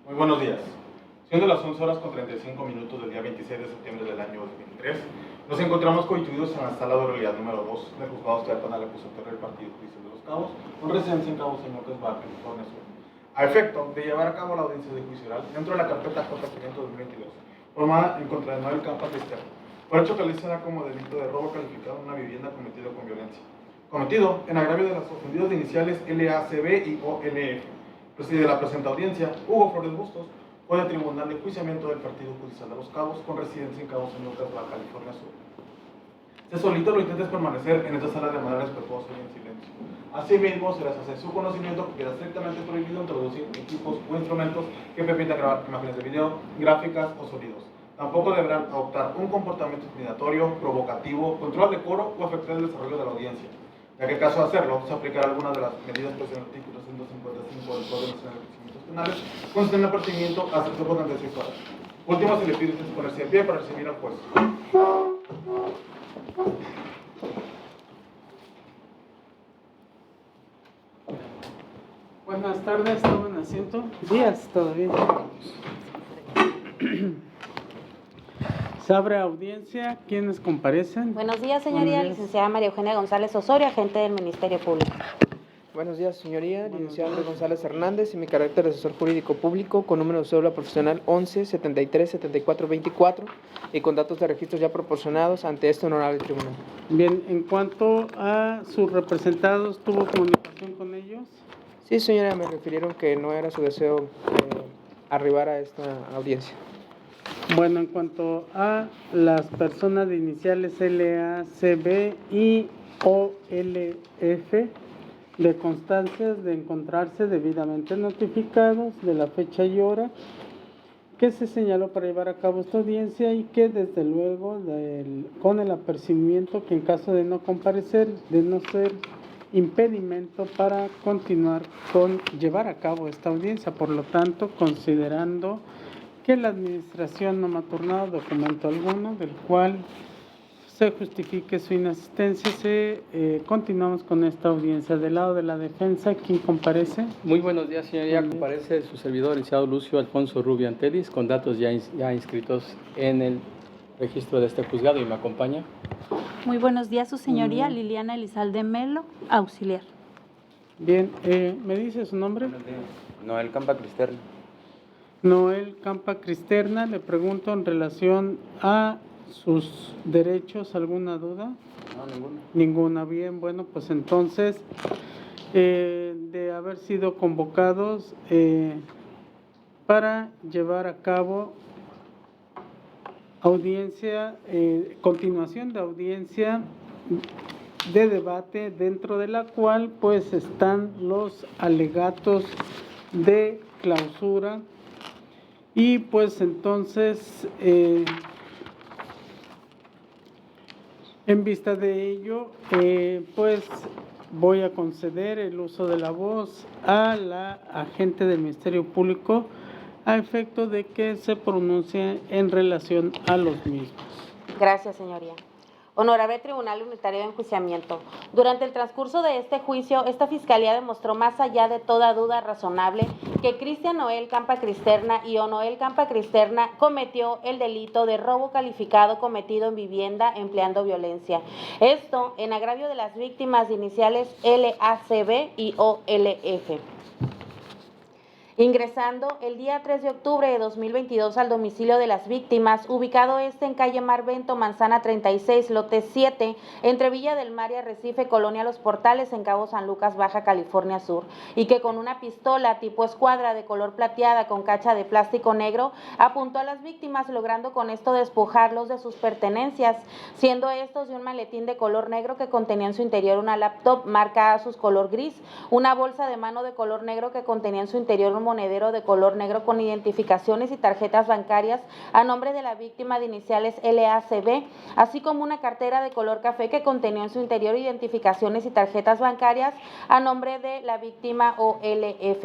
Muy buenos días. Siendo las 11 horas con 35 minutos del día 26 de septiembre del año 2023, nos encontramos constituidos en la sala de oralidad número 2 del Juzgado Estatal Penal Acusatorio del Partido Judicial de Los Cabos, con residencia en Cabo San Lucas, Baja California Sur, a efecto de llevar a cabo la audiencia de juicio oral dentro de la carpeta J500-2022, formada en contra de Noel Campa Cristerna, por hecho calificada como delito de robo calificado en una vivienda cometido con violencia, cometido en agravio de las ofendidas iniciales LACB y OLF. Preside la presente audiencia Hugo Flores Bustos, juez de Tribunal de Enjuiciamiento del Partido Judicial de Los Cabos, con residencia en Cabo San Lucas, Baja California Sur. Se solicita lo intentes permanecer en esta sala de manera respetuosa y en silencio. Asimismo, se les hace su conocimiento que queda estrictamente prohibido introducir equipos o instrumentos que permitan grabar imágenes de video, gráficas o sonidos. Tampoco deberán adoptar un comportamiento intimidatorio, provocativo, control de coro o afectar el desarrollo de la audiencia. Ya que en caso de hacerlo, se aplicará alguna de las medidas previstas en el artículo 155 del Código Nacional de Procedimientos Penales, con el apercibimiento hasta 76 horas. Último, se le pide ponerse de pie para recibir al juez. Buenas tardes, tomen asiento. Días todavía. Se abre audiencia. ¿Quiénes comparecen? Buenos días, señoría. Licenciada María Eugenia González Osorio, agente del Ministerio Público. Buenos días, señoría. Licenciado Andrés González Hernández y mi carácter de asesor jurídico público con número de cédula profesional 11 73 74 24 y con datos de registros ya proporcionados ante este honorable tribunal. Bien, en cuanto a sus representados, ¿tuvo comunicación con ellos? Sí, señora, me refirieron que no era su deseo arribar a esta audiencia. Bueno, en cuanto a las personas de iniciales LACB y OLF, de constancias de encontrarse debidamente notificados de la fecha y hora que se señaló para llevar a cabo esta audiencia y que desde luego con el apercibimiento que en caso de no comparecer, de no ser impedimento para continuar con llevar a cabo esta audiencia. Por lo tanto, considerando que la administración no me ha turnado documento alguno del cual se justifique su inasistencia, continuamos con esta audiencia. Del lado de la defensa, ¿quién comparece? Muy buenos días, señoría. Comparece su servidor, licenciado Lucio Alfonso Rubio Antelis, con datos ya inscritos en el registro de este juzgado, y me acompaña. Muy buenos días, su señoría, Liliana Elizalde Melo, auxiliar. Bien, ¿me dice su nombre? Noel Campa Cristerna. Noel Campa Cristerna, le pregunto en relación a sus derechos, ¿alguna duda? No, ninguna. Ninguna. Bien, bueno, pues entonces, de haber sido convocados para llevar a cabo audiencia, continuación de audiencia de debate, dentro de la cual pues están los alegatos de clausura, y pues entonces en vista de ello pues voy a conceder el uso de la voz a la agente del Ministerio Público a efecto de que se pronuncie en relación a los mismos. Gracias, señoría. Honorable Tribunal Unitario de Enjuiciamiento, durante el transcurso de este juicio, esta Fiscalía demostró más allá de toda duda razonable que Cristian Noel Campa Cristerna y Noel Campa Cristerna cometió el delito de robo calificado cometido en vivienda empleando violencia. Esto en agravio de las víctimas de iniciales LACB y OLF. Ingresando el día 3 de octubre de 2022 al domicilio de las víctimas, ubicado en calle Marvento, Manzana 36, lote 7, entre Villa del Mar y Arrecife, Colonia Los Portales, en Cabo San Lucas, Baja California Sur, y que con una pistola tipo escuadra de color plateada con cacha de plástico negro, apuntó a las víctimas, logrando con esto despojarlos de sus pertenencias, siendo estos de un maletín de color negro que contenía en su interior una laptop marca Asus color gris, una bolsa de mano de color negro que contenía en su interior un monedero de color negro con identificaciones y tarjetas bancarias a nombre de la víctima de iniciales LACB, así como una cartera de color café que contenía en su interior identificaciones y tarjetas bancarias a nombre de la víctima OLF,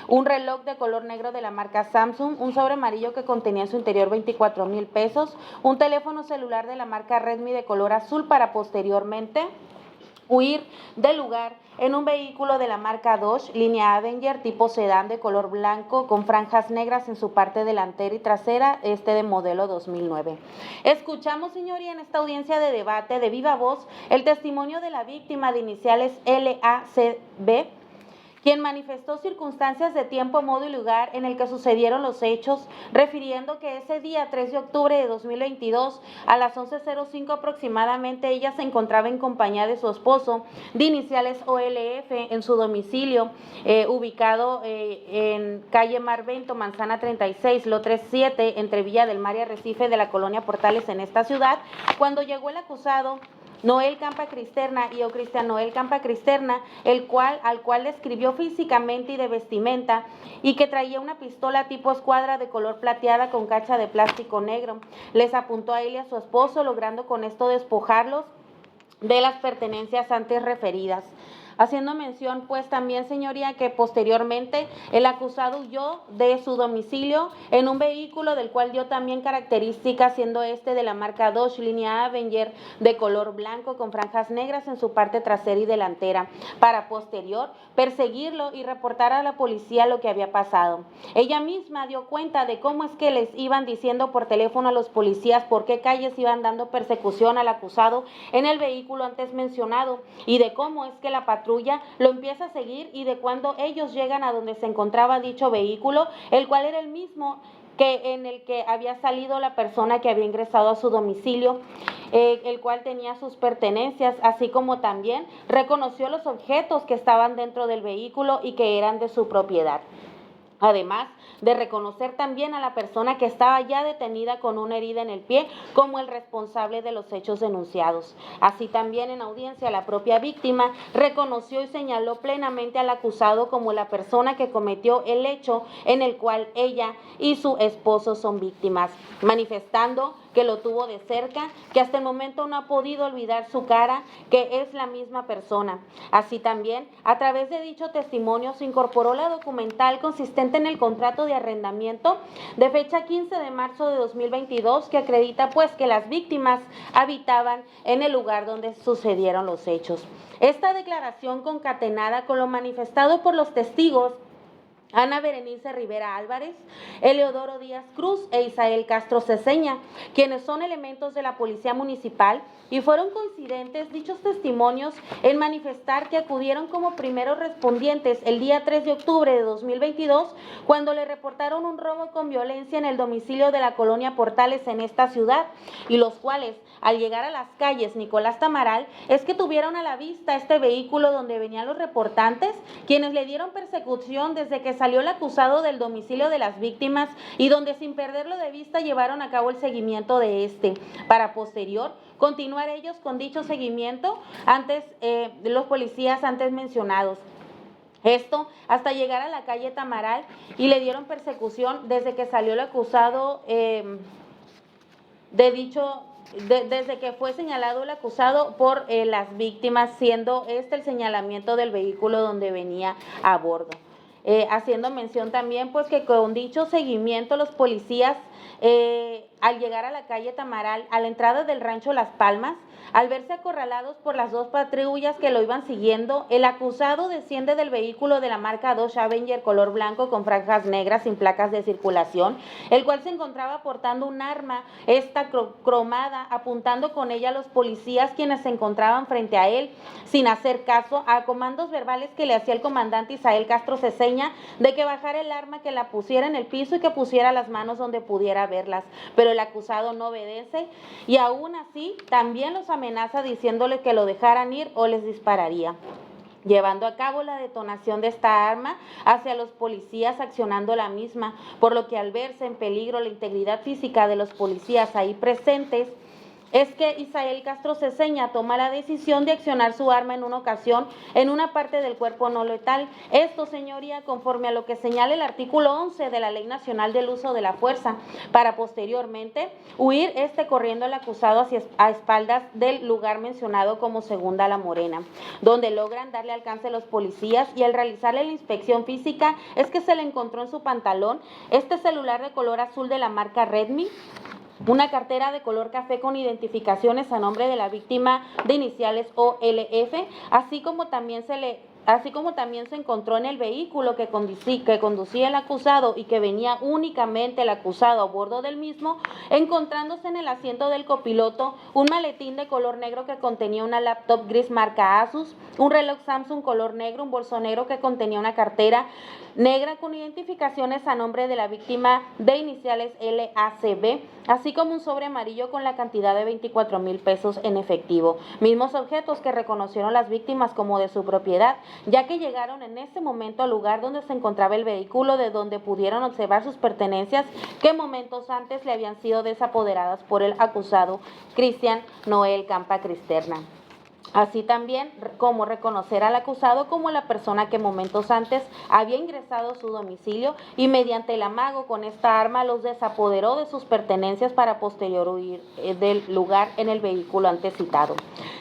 un reloj de color negro de la marca Samsung, un sobre amarillo que contenía en su interior 24,000 pesos, un teléfono celular de la marca Redmi de color azul para posteriormente huir del lugar en un vehículo de la marca Dodge, línea Avenger, tipo sedán de color blanco con franjas negras en su parte delantera y trasera, de modelo 2009. Escuchamos, señoría, en esta audiencia de debate de viva voz el testimonio de la víctima de iniciales LACB, quien manifestó circunstancias de tiempo, modo y lugar en el que sucedieron los hechos, refiriendo que ese día 3 de octubre de 2022 a las 11:05 aproximadamente ella se encontraba en compañía de su esposo, de iniciales OLF, en su domicilio, ubicado en calle Marvento, manzana 36, lote 7, entre Villa del Mar y Arrecife de la colonia Portales en esta ciudad, cuando llegó el acusado Noel Campa Cristerna y o Cristian Noel Campa Cristerna, al cual describió físicamente y de vestimenta, y que traía una pistola tipo escuadra de color plateada con cacha de plástico negro. Les apuntó a él y a su esposo, logrando con esto despojarlos de las pertenencias antes referidas. Haciendo mención, pues, también, señoría, que posteriormente el acusado huyó de su domicilio en un vehículo del cual dio también características, siendo de la marca Dodge, línea Avenger, de color blanco con franjas negras en su parte trasera y delantera, para posterior perseguirlo y reportar a la policía lo que había pasado. Ella misma dio cuenta de cómo es que les iban diciendo por teléfono a los policías por qué calles iban dando persecución al acusado en el vehículo antes mencionado, y de cómo es que la patrulla lo empieza a seguir, y de cuando ellos llegan a donde se encontraba dicho vehículo, el cual era el mismo en el que había salido la persona que había ingresado a su domicilio, el cual tenía sus pertenencias, así como también reconoció los objetos que estaban dentro del vehículo y que eran de su propiedad. Además de reconocer también a la persona que estaba ya detenida con una herida en el pie como el responsable de los hechos denunciados. Así también en audiencia la propia víctima reconoció y señaló plenamente al acusado como la persona que cometió el hecho en el cual ella y su esposo son víctimas, manifestando que lo tuvo de cerca, que hasta el momento no ha podido olvidar su cara, que es la misma persona. Así también, a través de dicho testimonio, se incorporó la documental consistente en el contrato de arrendamiento de fecha 15 de marzo de 2022, que acredita pues que las víctimas habitaban en el lugar donde sucedieron los hechos. Esta declaración, concatenada con lo manifestado por los testigos Ana Berenice Rivera Álvarez, Eleodoro Díaz Cruz e Isael Castro Ceseña, quienes son elementos de la Policía Municipal, y fueron coincidentes dichos testimonios en manifestar que acudieron como primeros respondientes el día 3 de octubre de 2022, cuando le reportaron un robo con violencia en el domicilio de la colonia Portales en esta ciudad, y los cuales, al llegar a las calles Nicolás Tamaral, es que tuvieron a la vista este vehículo donde venían los reportantes, quienes le dieron persecución desde que salió el acusado del domicilio de las víctimas, y donde sin perderlo de vista llevaron a cabo el seguimiento de para posterior continuar ellos con dicho seguimiento de los policías antes mencionados. Esto hasta llegar a la calle Tamaral, y le dieron persecución desde que salió el acusado desde que fue señalado el acusado por las víctimas, siendo el señalamiento del vehículo donde venía a bordo. Haciendo mención también pues que con dicho seguimiento los policías al llegar a la calle Tamaral, a la entrada del rancho Las Palmas, al verse acorralados por las dos patrullas que lo iban siguiendo, el acusado desciende del vehículo de la marca Dodge Avenger color blanco con franjas negras sin placas de circulación, el cual se encontraba portando un arma, cromada, apuntando con ella a los policías quienes se encontraban frente a él, sin hacer caso a comandos verbales que le hacía el comandante Isael Castro Ceseña de que bajara el arma, que la pusiera en el piso y que pusiera las manos donde pudiera verlas, pero el acusado no obedece, y aún así también los amenaza diciéndole que lo dejaran ir o les dispararía, llevando a cabo la detonación de esta arma hacia los policías, accionando la misma, por lo que al verse en peligro la integridad física de los policías ahí presentes, es que Isael Castro Ceseña toma la decisión de accionar su arma en una ocasión en una parte del cuerpo no letal. Esto, señoría, conforme a lo que señala el artículo 11 de la Ley Nacional del Uso de la Fuerza, para posteriormente huir corriendo al acusado a espaldas del lugar mencionado como Segunda La Morena, donde logran darle alcance a los policías, y al realizarle la inspección física es que se le encontró en su pantalón celular de color azul de la marca Redmi, una cartera de color café con identificaciones a nombre de la víctima de iniciales OLF, así como también se encontró en el vehículo que conducía el acusado y que venía únicamente el acusado a bordo del mismo, encontrándose en el asiento del copiloto un maletín de color negro que contenía una laptop gris marca Asus, un reloj Samsung color negro, un bolso negro que contenía una cartera negra con identificaciones a nombre de la víctima de iniciales LACB, así como un sobre amarillo con la cantidad de 24,000 pesos en efectivo, mismos objetos que reconocieron las víctimas como de su propiedad, ya que llegaron en ese momento al lugar donde se encontraba el vehículo, de donde pudieron observar sus pertenencias que momentos antes le habían sido desapoderadas por el acusado Cristian Noel Campa Cristerna. Así también como reconocer al acusado como la persona que momentos antes había ingresado a su domicilio y mediante el amago con esta arma los desapoderó de sus pertenencias para posterior huir del lugar en el vehículo antes citado,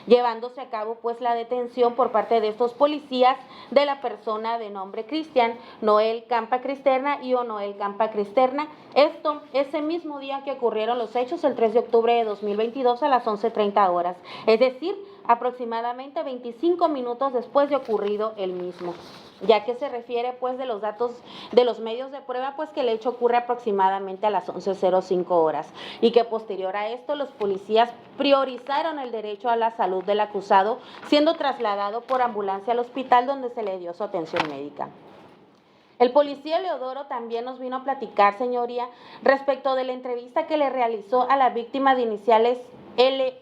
llevándose a cabo pues la detención por parte de estos policías de la persona de nombre Cristian Noel Campa Cristerna y o Noel Campa Cristerna. Esto ese mismo día que ocurrieron los hechos, el 3 de octubre de 2022 a las 11:30 horas, es decir, aproximadamente 25 minutos después de ocurrido el mismo, ya que se refiere pues de los datos de los medios de prueba pues que el hecho ocurre aproximadamente a las 11:05 horas y que posterior a esto los policías priorizaron el derecho a la salud del acusado, siendo trasladado por ambulancia al hospital donde se le dio su atención médica. El policía Leodoro también nos vino a platicar, señoría, respecto de la entrevista que le realizó a la víctima de iniciales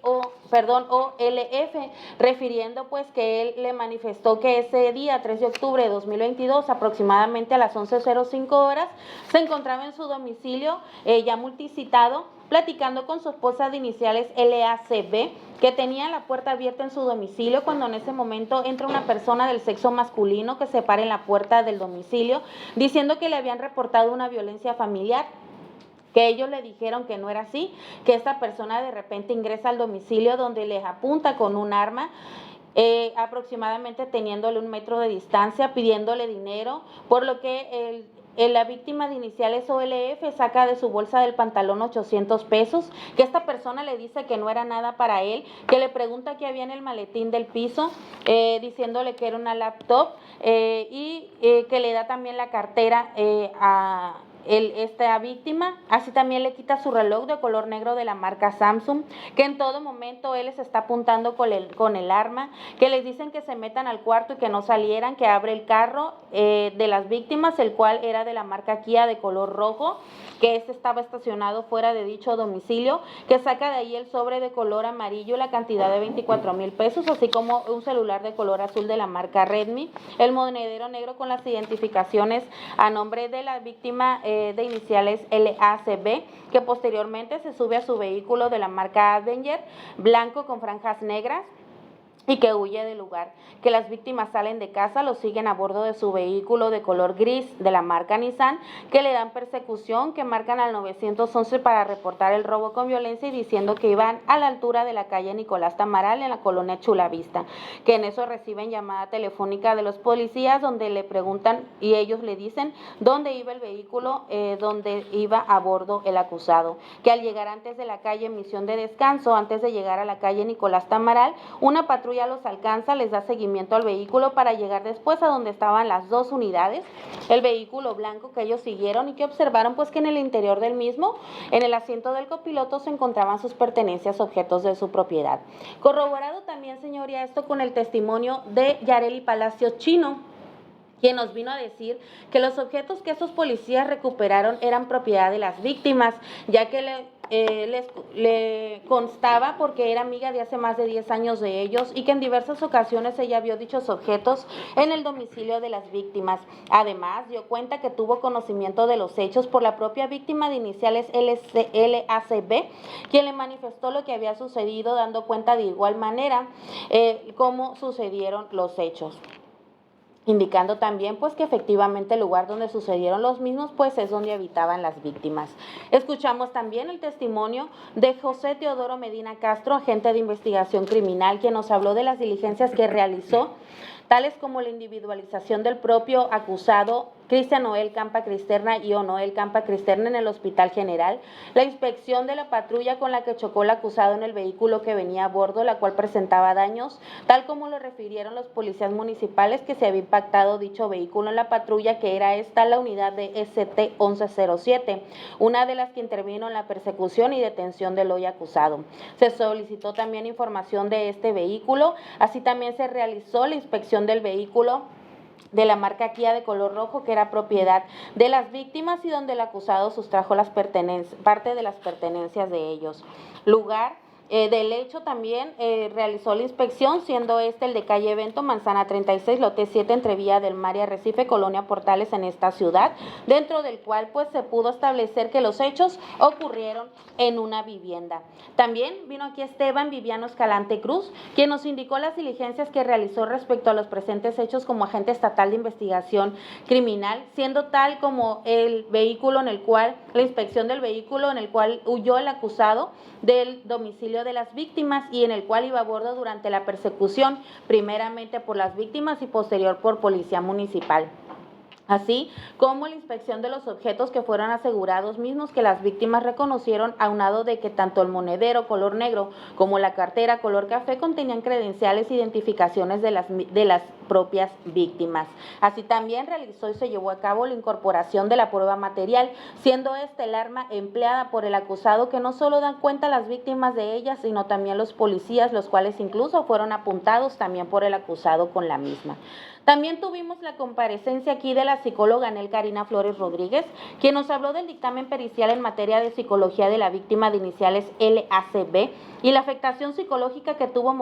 OLF, refiriendo pues que él le manifestó que ese día, 3 de octubre de 2022, aproximadamente a las 11:05 horas, se encontraba en su domicilio, ya multicitado, platicando con su esposa de iniciales LACB, que tenía la puerta abierta en su domicilio, cuando en ese momento entra una persona del sexo masculino que se para en la puerta del domicilio, diciendo que le habían reportado una violencia familiar, que ellos le dijeron que no era así, que esta persona de repente ingresa al domicilio donde les apunta con un arma, aproximadamente teniéndole 1 metro de distancia, pidiéndole dinero, por lo que la víctima de iniciales OLF saca de su bolsa del pantalón 800 pesos, que esta persona le dice que no era nada para él, que le pregunta qué había en el maletín del piso, diciéndole que era una laptop, y que le da también la cartera a esta víctima. Así también le quita su reloj de color negro de la marca Samsung, que en todo momento él les está apuntando con el arma, que les dicen que se metan al cuarto y que no salieran, que abre el carro de las víctimas, el cual era de la marca Kia de color rojo, que estaba estacionado fuera de dicho domicilio, que saca de ahí el sobre de color amarillo, la cantidad de 24,000 pesos, así como un celular de color azul de la marca Redmi, el monedero negro con las identificaciones a nombre de la víctima de iniciales LACB, que posteriormente se sube a su vehículo de la marca Avenger, blanco con franjas negras, y que huye del lugar, que las víctimas salen de casa, lo siguen a bordo de su vehículo de color gris de la marca Nissan, que le dan persecución, que marcan al 911 para reportar el robo con violencia y diciendo que iban a la altura de la calle Nicolás Tamaral en la colonia Chulavista, que en eso reciben llamada telefónica de los policías donde le preguntan y ellos le dicen dónde iba el vehículo, donde iba a bordo el acusado, que al llegar antes de la calle Misión de Descanso, antes de llegar a la calle Nicolás Tamaral, una patrulla los alcanza, les da seguimiento al vehículo para llegar después a donde estaban las 2 unidades, el vehículo blanco que ellos siguieron y que observaron pues que en el interior del mismo, en el asiento del copiloto, se encontraban sus pertenencias, objetos de su propiedad. Corroborado también, señoría, esto con el testimonio de Yareli Palacios Chino, quien nos vino a decir que los objetos que estos policías recuperaron eran propiedad de las víctimas, ya que le constaba porque era amiga de hace más de 10 años de ellos y que en diversas ocasiones ella vio dichos objetos en el domicilio de las víctimas. Además, dio cuenta que tuvo conocimiento de los hechos por la propia víctima de iniciales LACB, quien le manifestó lo que había sucedido, dando cuenta de igual manera cómo sucedieron los hechos, indicando también pues que efectivamente el lugar donde sucedieron los mismos pues es donde habitaban las víctimas. Escuchamos también el testimonio de José Teodoro Medina Castro, agente de investigación criminal, quien nos habló de las diligencias que realizó tales como la individualización del propio acusado Cristian Noel Campa Cristerna y Noel Campa Cristerna en el Hospital General, la inspección de la patrulla con la que chocó el acusado en el vehículo que venía a bordo, la cual presentaba daños, tal como lo refirieron los policías municipales que se había impactado dicho vehículo en la patrulla, que era esta la unidad de ST-1107, una de las que intervino en la persecución y detención del hoy acusado. Se solicitó también información de este vehículo, así también se realizó la inspección del vehículo de la marca Kia de color rojo, que era propiedad de las víctimas y donde el acusado sustrajo parte de las pertenencias de ellos. Lugar del hecho también realizó la inspección, siendo este el de calle Evento, manzana 36, lote 7, entre Villa del Mar y Arrecife, Colonia Portales, en esta ciudad, dentro del cual pues se pudo establecer que los hechos ocurrieron en una vivienda. También vino aquí Esteban Viviano Escalante Cruz, quien nos indicó las diligencias que realizó respecto a los presentes hechos como agente estatal de investigación criminal, siendo tal como el vehículo en el cual, la inspección del vehículo en el cual huyó el acusado del domicilio de las víctimas y en el cual iba a bordo durante la persecución, primeramente por las víctimas y posterior por policía municipal. Así como la inspección de los objetos que fueron asegurados, mismos que las víctimas reconocieron, aunado de que tanto el monedero color negro como la cartera color café contenían credenciales e identificaciones de las propias víctimas. Así también realizó y se llevó a cabo la incorporación de la prueba material, siendo este el arma empleada por el acusado, que no solo dan cuenta las víctimas de ellas, sino también los policías, los cuales incluso fueron apuntados también por el acusado con la misma. También tuvimos la comparecencia aquí de la psicóloga Anel Karina Flores Rodríguez, quien nos habló del dictamen pericial en materia de psicología de la víctima de iniciales LACB y la afectación psicológica que tuvo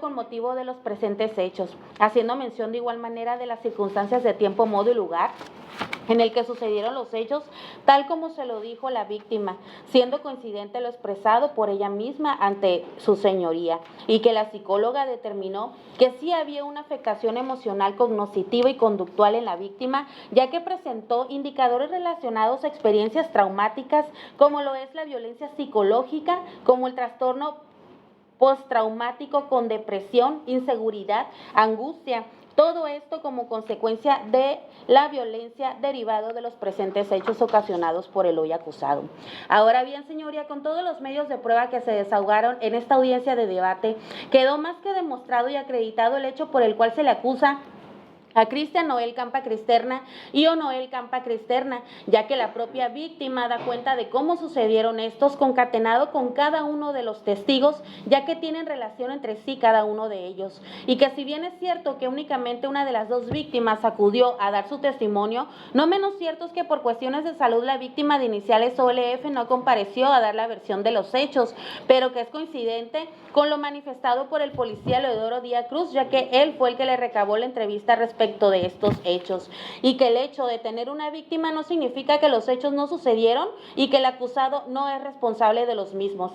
con motivo de los presentes hechos, haciendo mención de igual manera de las circunstancias de tiempo, modo y lugar en el que sucedieron los hechos, tal como se lo dijo la víctima, siendo coincidente lo expresado por ella misma ante su señoría, y que la psicóloga determinó que sí había una afectación emocional, cognitiva y conductual en la víctima, ya que presentó indicadores relacionados a experiencias traumáticas, como lo es la violencia psicológica, como el trastorno postraumático con depresión, inseguridad, angustia. Todo esto como consecuencia de la violencia derivado de los presentes hechos ocasionados por el hoy acusado. Ahora bien, señoría, con todos los medios de prueba que se desahogaron en esta audiencia de debate, quedó más que demostrado y acreditado el hecho por el cual se le acusa a Cristian Noel Campa Cristerna y Noel Campa Cristerna, ya que la propia víctima da cuenta de cómo sucedieron estos, concatenado con cada uno de los testigos, ya que tienen relación entre sí cada uno de ellos, y que si bien es cierto que únicamente una de las dos víctimas acudió a dar su testimonio, no menos cierto es que por cuestiones de salud la víctima de iniciales OLF no compareció a dar la versión de los hechos, pero que es coincidente con lo manifestado por el policía Leodoro Díaz Cruz, ya que él fue el que le recabó la entrevista respecto de estos hechos, y que el hecho de tener una víctima no significa que los hechos no sucedieron y que el acusado no es responsable de los mismos.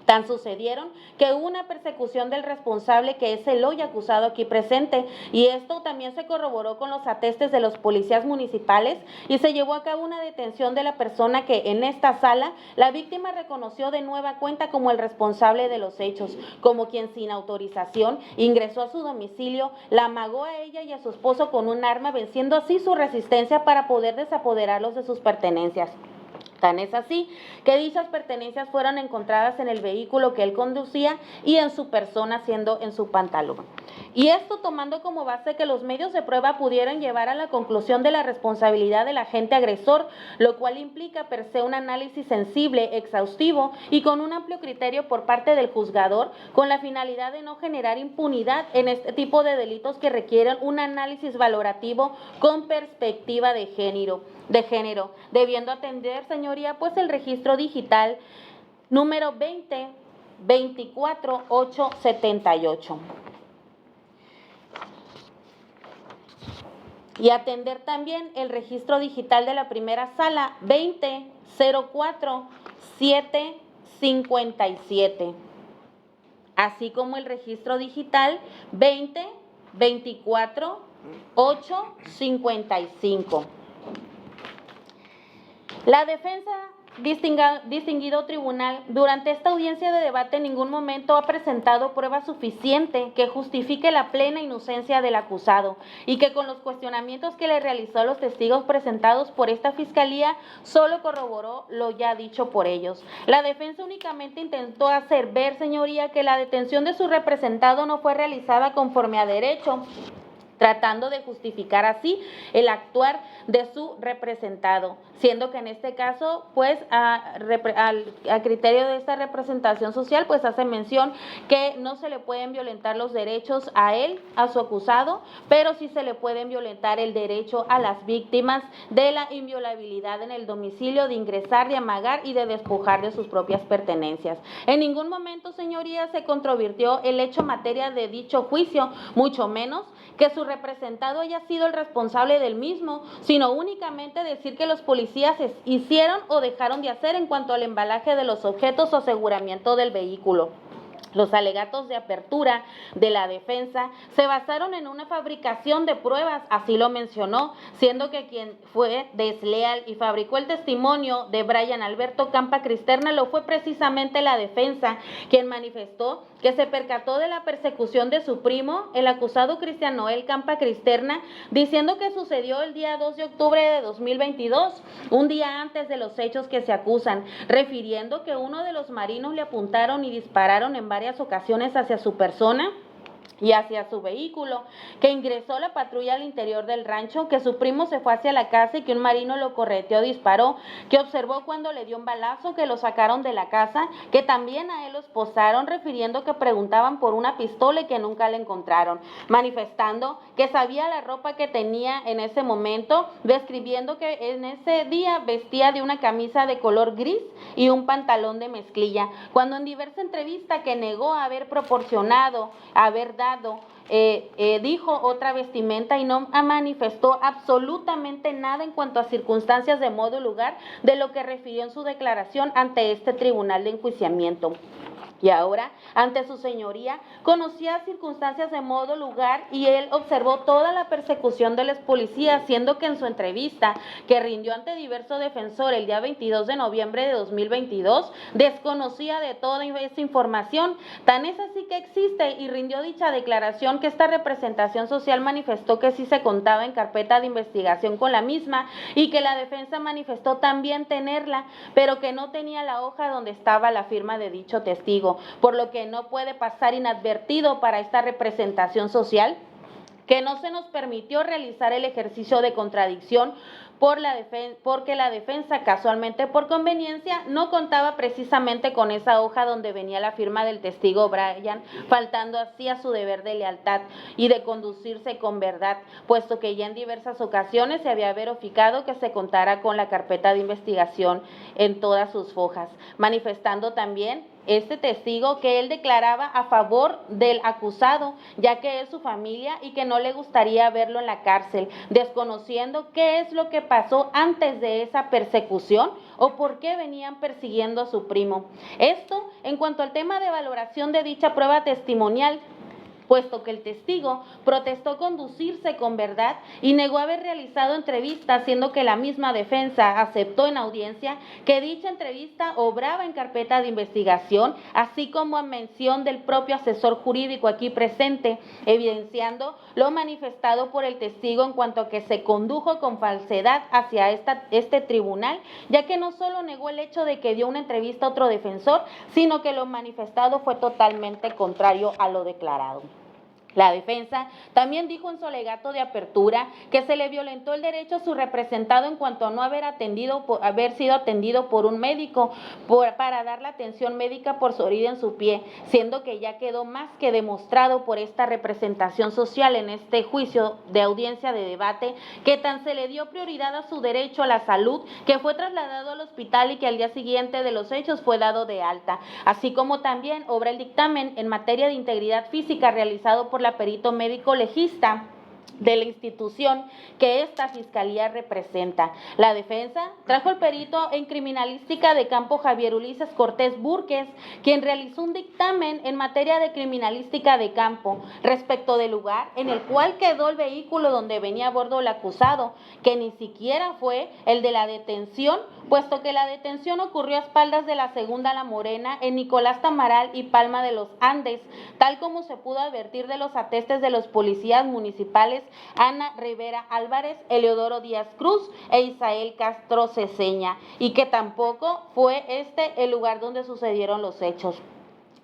Tan sucedieron que hubo una persecución del responsable, que es el hoy acusado aquí presente, y esto también se corroboró con los atestes de los policías municipales y se llevó a cabo una detención de la persona que en esta sala la víctima reconoció de nueva cuenta como el responsable de los hechos, como quien sin autorización ingresó a su domicilio, la amagó a ella y a su esposo con un arma, venciendo así su resistencia para poder desapoderarlos de sus pertenencias. Tan es así que dichas pertenencias fueron encontradas en el vehículo que él conducía y en su persona, siendo en su pantalón. Y esto tomando como base que los medios de prueba pudieran llevar a la conclusión de la responsabilidad del agente agresor, lo cual implica per se un análisis sensible, exhaustivo y con un amplio criterio por parte del juzgador, con la finalidad de no generar impunidad en este tipo de delitos que requieren un análisis valorativo con perspectiva de género, debiendo atender, señoría, pues el registro digital número 2024878. Y atender también el registro digital de la primera sala 2004757, así como el registro digital 2024855. La defensa distinguido tribunal, durante esta audiencia de debate en ningún momento ha presentado prueba suficiente que justifique la plena inocencia del acusado y que con los cuestionamientos que le realizó a los testigos presentados por esta fiscalía solo corroboró lo ya dicho por ellos. La defensa únicamente intentó hacer ver, señoría, que la detención de su representado no fue realizada conforme a derecho, tratando de justificar así el actuar de su representado, siendo que en este caso, pues, a criterio de esta representación social, pues hace mención que no se le pueden violentar los derechos a él, a su acusado, pero sí se le pueden violentar el derecho a las víctimas de la inviolabilidad en el domicilio, de ingresar, de amagar y de despojar de sus propias pertenencias. En ningún momento, señorías, se controvirtió el hecho materia de dicho juicio, mucho menos que su representado haya sido el responsable del mismo, sino únicamente decir que los policías hicieron o dejaron de hacer en cuanto al embalaje de los objetos o aseguramiento del vehículo. Los alegatos de apertura de la defensa se basaron en una fabricación de pruebas, así lo mencionó, siendo que quien fue desleal y fabricó el testimonio de Brian Alberto Campa Cristerna lo fue precisamente la defensa, quien manifestó que se percató de la persecución de su primo, el acusado Cristian Noel Campa Cristerna, diciendo que sucedió el día 2 de octubre de 2022, un día antes de los hechos que se acusan, refiriendo que uno de los marinos le apuntaron y dispararon en varias ocasiones hacia su persona y hacia su vehículo, que ingresó la patrulla al interior del rancho, que su primo se fue hacia la casa y que un marino lo correteó, disparó, que observó cuando le dio un balazo, que lo sacaron de la casa, que también a él lo esposaron, refiriendo que preguntaban por una pistola y que nunca la encontraron, manifestando que sabía la ropa que tenía en ese momento, describiendo que en ese día vestía de una camisa de color gris y un pantalón de mezclilla, cuando en diversa entrevista que negó haber proporcionado, haber dado, dijo otra vestimenta y no manifestó absolutamente nada en cuanto a circunstancias de modo y lugar de lo que refirió en su declaración ante este tribunal de enjuiciamiento. Y ahora, ante su señoría, conocía circunstancias de modo, lugar, y él observó toda la persecución de los policías, siendo que en su entrevista, que rindió ante diverso defensor el día 22 de noviembre de 2022, desconocía de toda esa información. Tan es así que existe y rindió dicha declaración que esta representación social manifestó que sí se contaba en carpeta de investigación con la misma y que la defensa manifestó también tenerla, pero que no tenía la hoja donde estaba la firma de dicho testigo, por lo que no puede pasar inadvertido para esta representación social, que no se nos permitió realizar el ejercicio de contradicción porque la defensa, casualmente por conveniencia, no contaba precisamente con esa hoja donde venía la firma del testigo Brian, faltando así a su deber de lealtad y de conducirse con verdad, puesto que ya en diversas ocasiones se había verificado que se contara con la carpeta de investigación en todas sus hojas, manifestando también este testigo que él declaraba a favor del acusado, ya que es su familia y que no le gustaría verlo en la cárcel, desconociendo qué es lo que pasó antes de esa persecución o por qué venían persiguiendo a su primo. Esto en cuanto al tema de valoración de dicha prueba testimonial, puesto que el testigo protestó conducirse con verdad y negó haber realizado entrevistas, siendo que la misma defensa aceptó en audiencia que dicha entrevista obraba en carpeta de investigación, así como a mención del propio asesor jurídico aquí presente, evidenciando lo manifestado por el testigo en cuanto a que se condujo con falsedad hacia este tribunal, ya que no solo negó el hecho de que dio una entrevista a otro defensor, sino que lo manifestado fue totalmente contrario a lo declarado. La defensa también dijo en su alegato de apertura que se le violentó el derecho a su representado en cuanto a no haber sido atendido por un médico para dar la atención médica por su herida en su pie, siendo que ya quedó más que demostrado por esta representación social en este juicio de audiencia de debate que tan se le dio prioridad a su derecho a la salud, que fue trasladado al hospital y que al día siguiente de los hechos fue dado de alta, así como también obra el dictamen en materia de integridad física realizado por la perito médico legista, de la institución que esta fiscalía representa. La defensa trajo el perito en criminalística de campo Javier Ulises Cortés Burques, quien realizó un dictamen en materia de criminalística de campo respecto del lugar en el cual quedó el vehículo donde venía a bordo el acusado, que ni siquiera fue el de la detención, puesto que la detención ocurrió a espaldas de la Segunda La Morena en Nicolás Tamaral y Palma de los Andes, tal como se pudo advertir de los atestes de los policías municipales Ana Rivera Álvarez, Eleodoro Díaz Cruz e Isael Castro Ceseña, y que tampoco fue este el lugar donde sucedieron los hechos.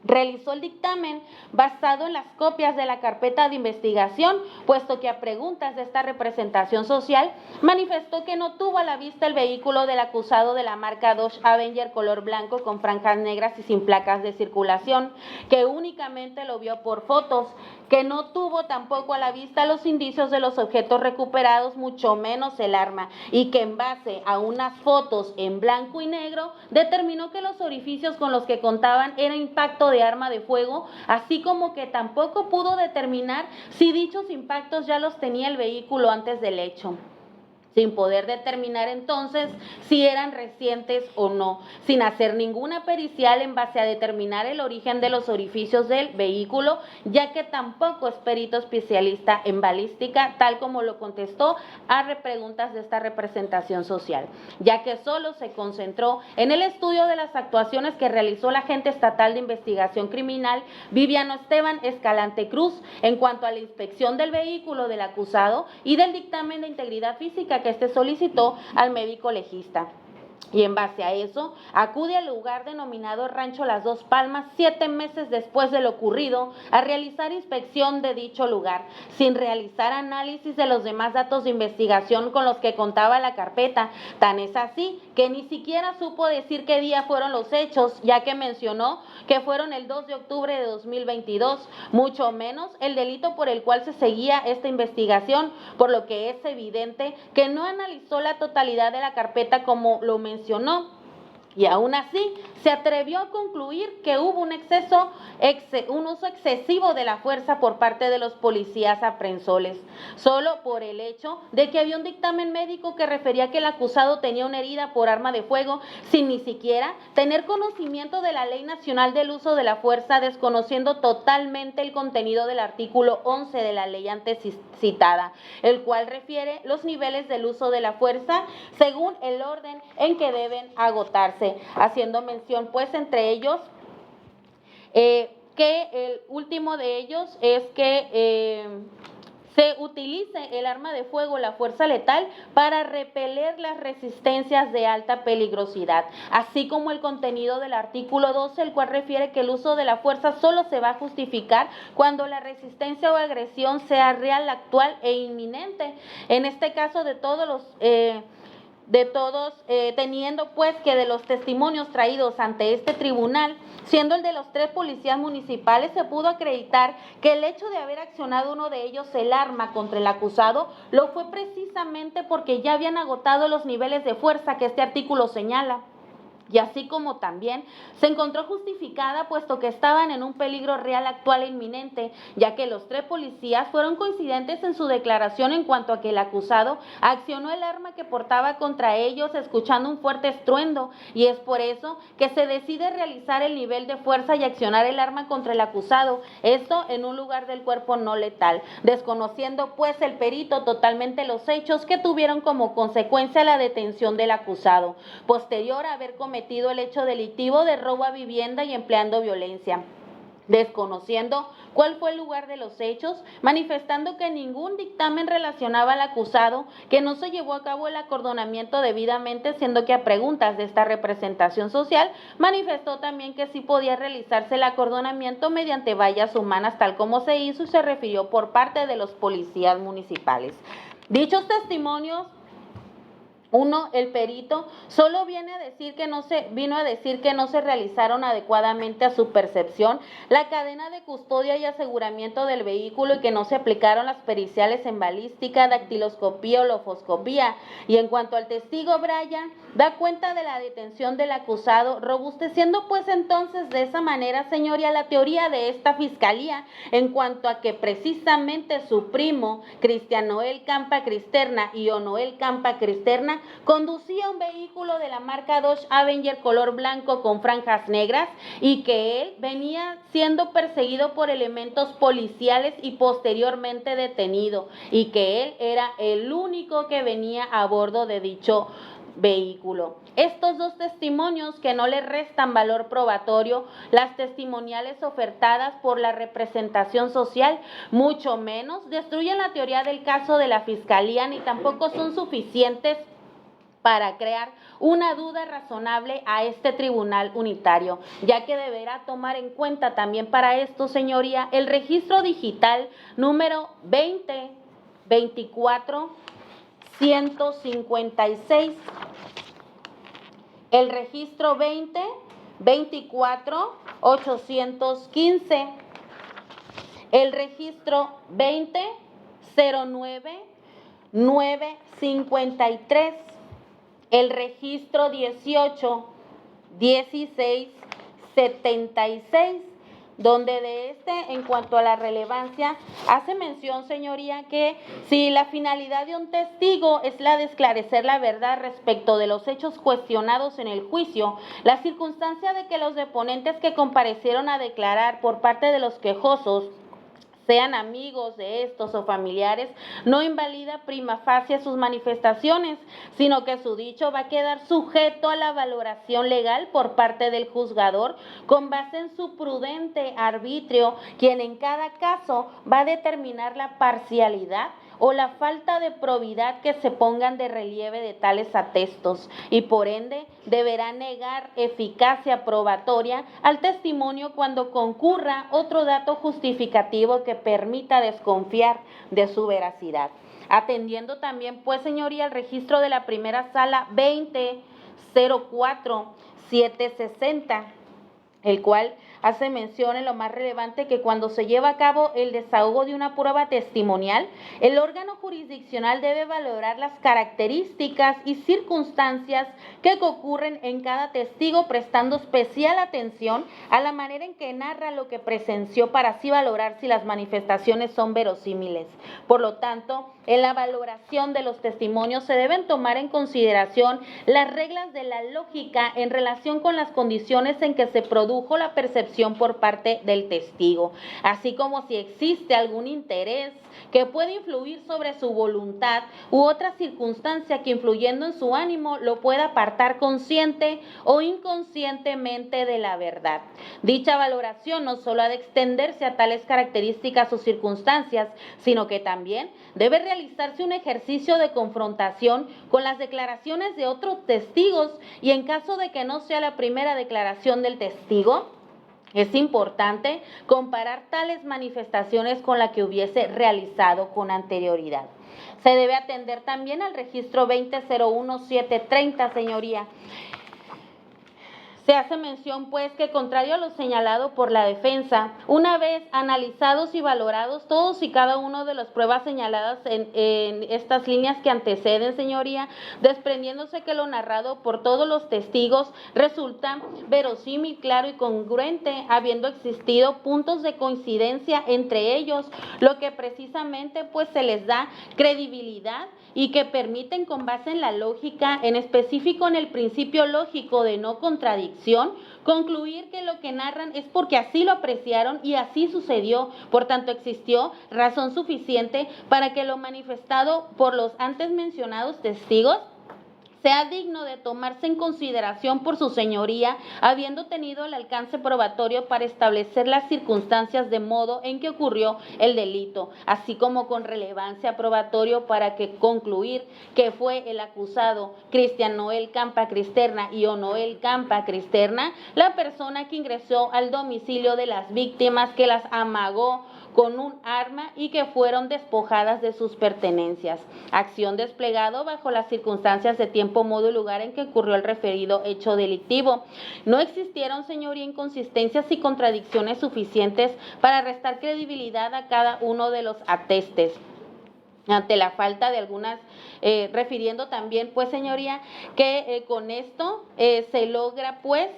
Realizó el dictamen basado en las copias de la carpeta de investigación, puesto que a preguntas de esta representación social manifestó que no tuvo a la vista el vehículo del acusado de la marca Dodge Avenger color blanco con franjas negras y sin placas de circulación, que únicamente lo vio por fotos, que no tuvo tampoco a la vista los indicios de los objetos recuperados, mucho menos el arma, y que en base a unas fotos en blanco y negro determinó que los orificios con los que contaban eran impacto de arma de fuego, así como que tampoco pudo determinar si dichos impactos ya los tenía el vehículo antes del hecho, sin poder determinar entonces si eran recientes o no, sin hacer ninguna pericial en base a determinar el origen de los orificios del vehículo, ya que tampoco es perito especialista en balística, tal como lo contestó a repreguntas de esta representación social, ya que solo se concentró en el estudio de las actuaciones que realizó la agente estatal de investigación criminal Viviano Esteban Escalante Cruz en cuanto a la inspección del vehículo del acusado y del dictamen de integridad física que este solicitó al médico legista. Y en base a eso, acude al lugar denominado Rancho Las Dos Palmas 7 meses después de lo ocurrido a realizar inspección de dicho lugar, sin realizar análisis de los demás datos de investigación con los que contaba la carpeta. Tan es así que ni siquiera supo decir qué día fueron los hechos, ya que mencionó que fueron el 2 de octubre de 2022, mucho menos el delito por el cual se seguía esta investigación, por lo que es evidente que no analizó la totalidad de la carpeta como lo mencionó, y aún así se atrevió a concluir que hubo un uso excesivo de la fuerza por parte de los policías aprensores, solo por el hecho de que había un dictamen médico que refería que el acusado tenía una herida por arma de fuego, sin ni siquiera tener conocimiento de la Ley Nacional del Uso de la Fuerza, desconociendo totalmente el contenido del artículo 11 de la ley antes citada, el cual refiere los niveles del uso de la fuerza según el orden en que deben agotarse, haciendo mención pues entre ellos que el último de ellos es que se utilice el arma de fuego, la fuerza letal, para repeler las resistencias de alta peligrosidad, así como el contenido del artículo 12, el cual refiere que el uso de la fuerza solo se va a justificar cuando la resistencia o agresión sea real, actual e inminente. En este caso teniendo pues que de los testimonios traídos ante este tribunal, siendo el de los 3 policías municipales, se pudo acreditar que el hecho de haber accionado uno de ellos el arma contra el acusado lo fue precisamente porque ya habían agotado los niveles de fuerza que este artículo señala. Y así como también se encontró justificada puesto que estaban en un peligro real, actual e inminente, ya que los 3 policías fueron coincidentes en su declaración en cuanto a que el acusado accionó el arma que portaba contra ellos escuchando un fuerte estruendo, y es por eso que se decide realizar el nivel de fuerza y accionar el arma contra el acusado, esto en un lugar del cuerpo no letal, desconociendo pues el perito totalmente los hechos que tuvieron como consecuencia la detención del acusado, posterior a haber cometido el hecho delictivo de robo a vivienda y empleando violencia, desconociendo cuál fue el lugar de los hechos, manifestando que ningún dictamen relacionaba al acusado, que no se llevó a cabo el acordonamiento debidamente, siendo que a preguntas de esta representación social manifestó también que sí podía realizarse el acordonamiento mediante vallas humanas, tal como se hizo y se refirió por parte de los policías municipales. Dichos testimonios Uno, el perito solo vino a decir que no se realizaron adecuadamente a su percepción la cadena de custodia y aseguramiento del vehículo y que no se aplicaron las periciales en balística, dactiloscopía o lofoscopía. Y en cuanto al testigo Brian, da cuenta de la detención del acusado, robusteciendo pues entonces de esa manera, señoría, la teoría de esta fiscalía en cuanto a que precisamente su primo, Cristian Noel Campa Cristerna y Onoel Campa Cristerna, conducía un vehículo de la marca Dodge Avenger color blanco con franjas negras y que él venía siendo perseguido por elementos policiales y posteriormente detenido y que él era el único que venía a bordo de dicho vehículo. Estos dos testimonios, que no le restan valor probatorio, las testimoniales ofertadas por la representación social, mucho menos destruyen la teoría del caso de la fiscalía, ni tampoco son suficientes para crear una duda razonable a este tribunal unitario, ya que deberá tomar en cuenta también para esto, señoría, el registro digital número 2024-156, el registro 20-24-815, el registro 20-09-953, el registro 18-16-76, donde de en cuanto a la relevancia, hace mención, señoría, que si la finalidad de un testigo es la de esclarecer la verdad respecto de los hechos cuestionados en el juicio, la circunstancia de que los deponentes que comparecieron a declarar por parte de los quejosos sean amigos de estos o familiares, no invalida prima facie sus manifestaciones, sino que su dicho va a quedar sujeto a la valoración legal por parte del juzgador con base en su prudente arbitrio, quien en cada caso va a determinar la parcialidad o la falta de probidad que se pongan de relieve de tales atestos y por ende deberá negar eficacia probatoria al testimonio cuando concurra otro dato justificativo que permita desconfiar de su veracidad. Atendiendo también, pues, señoría, el registro de la primera sala 20-04-760, el cual hace mención en lo más relevante que cuando se lleva a cabo el desahogo de una prueba testimonial, el órgano jurisdiccional debe valorar las características y circunstancias que ocurren en cada testigo, prestando especial atención a la manera en que narra lo que presenció para así valorar si las manifestaciones son verosímiles. Por lo tanto, en la valoración de los testimonios se deben tomar en consideración las reglas de la lógica en relación con las condiciones en que se produjo la percepción por parte del testigo, así como si existe algún interés que puede influir sobre su voluntad u otra circunstancia que influyendo en su ánimo lo pueda apartar consciente o inconscientemente de la verdad. Dicha valoración no solo ha de extenderse a tales características o circunstancias, sino que también debe realizarse un ejercicio de confrontación con las declaraciones de otros testigos y en caso de que no sea la primera declaración del testigo, es importante comparar tales manifestaciones con la que hubiese realizado con anterioridad. Se debe atender también al registro 20-01-730, señoría. Se hace mención, pues, que contrario a lo señalado por la defensa, una vez analizados y valorados todos y cada uno de las pruebas señaladas en estas líneas que anteceden, señoría, desprendiéndose que lo narrado por todos los testigos resulta verosímil, claro y congruente, habiendo existido puntos de coincidencia entre ellos, lo que precisamente, pues, se les da credibilidad y que permiten, con base en la lógica, en específico en el principio lógico de no contradicción, concluir que lo que narran es porque así lo apreciaron y así sucedió. Por tanto, existió razón suficiente para que lo manifestado por los antes mencionados testigos sea digno de tomarse en consideración por su señoría, habiendo tenido el alcance probatorio para establecer las circunstancias de modo en que ocurrió el delito, así como con relevancia probatorio para que concluir que fue el acusado Cristian Noel Campa Cristerna y Onoel Campa Cristerna la persona que ingresó al domicilio de las víctimas, que las amagó con un arma y que fueron despojadas de sus pertenencias. Acción desplegado bajo las circunstancias de tiempo, modo y lugar en que ocurrió el referido hecho delictivo. No existieron, señoría, inconsistencias y contradicciones suficientes para restar credibilidad a cada uno de los atestes. Ante la falta de algunas, refiriendo también, pues, señoría, que con esto se logra, pues,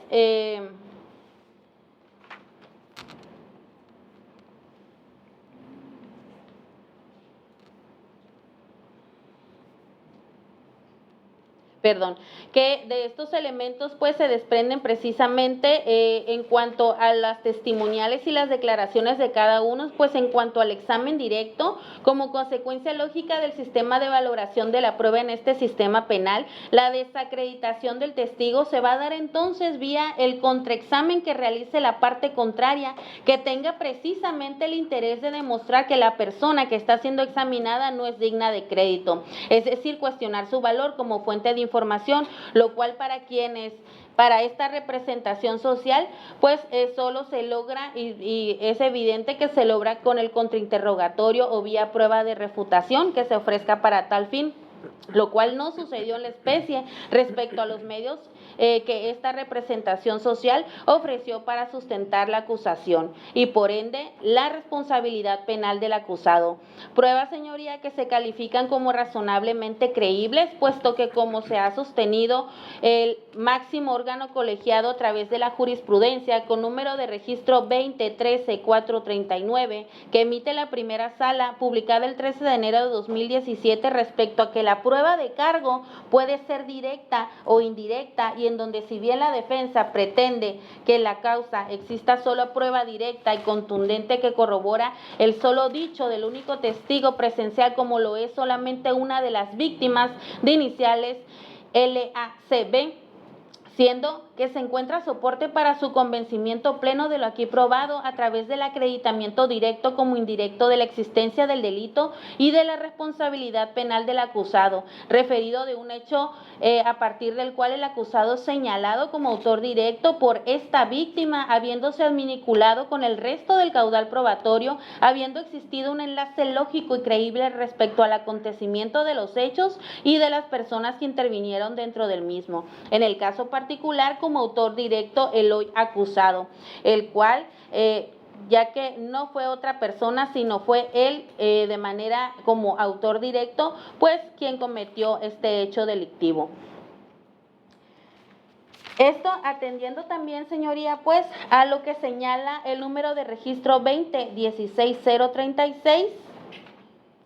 que de estos elementos pues se desprenden precisamente en cuanto a las testimoniales y las declaraciones de cada uno, pues en cuanto al examen directo, como consecuencia lógica del sistema de valoración de la prueba en este sistema penal, la desacreditación del testigo se va a dar entonces vía el contraexamen que realice la parte contraria, que tenga precisamente el interés de demostrar que la persona que está siendo examinada no es digna de crédito, es decir, cuestionar su valor como fuente de información, lo cual para esta representación social, pues solo se logra y es evidente que se logra con el contrainterrogatorio o vía prueba de refutación que se ofrezca para tal fin, lo cual no sucedió en la especie respecto a los medios que esta representación social ofreció para sustentar la acusación y por ende la responsabilidad penal del acusado. Pruebas, señoría, que se califican como razonablemente creíbles, puesto que como se ha sostenido el máximo órgano colegiado a través de la jurisprudencia con número de registro 2013-439 que emite la primera sala publicada el 13 de enero de 2017 respecto a que la prueba de cargo puede ser directa o indirecta y en donde si bien la defensa pretende que en la causa exista solo prueba directa y contundente que corrobora el solo dicho del único testigo presencial como lo es solamente una de las víctimas de iniciales LACB, siendo que se encuentra soporte para su convencimiento pleno de lo aquí probado a través del acreditamiento directo como indirecto de la existencia del delito y de la responsabilidad penal del acusado, referido de un hecho a partir del cual el acusado señalado como autor directo por esta víctima, habiéndose adminiculado con el resto del caudal probatorio, habiendo existido un enlace lógico y creíble respecto al acontecimiento de los hechos y de las personas que intervinieron dentro del mismo. En el caso particular, como autor directo el hoy acusado, el cual, ya que no fue otra persona, sino fue él de manera como autor directo, pues quien cometió este hecho delictivo. Esto atendiendo también, señoría, pues a lo que señala el número de registro 20-16036,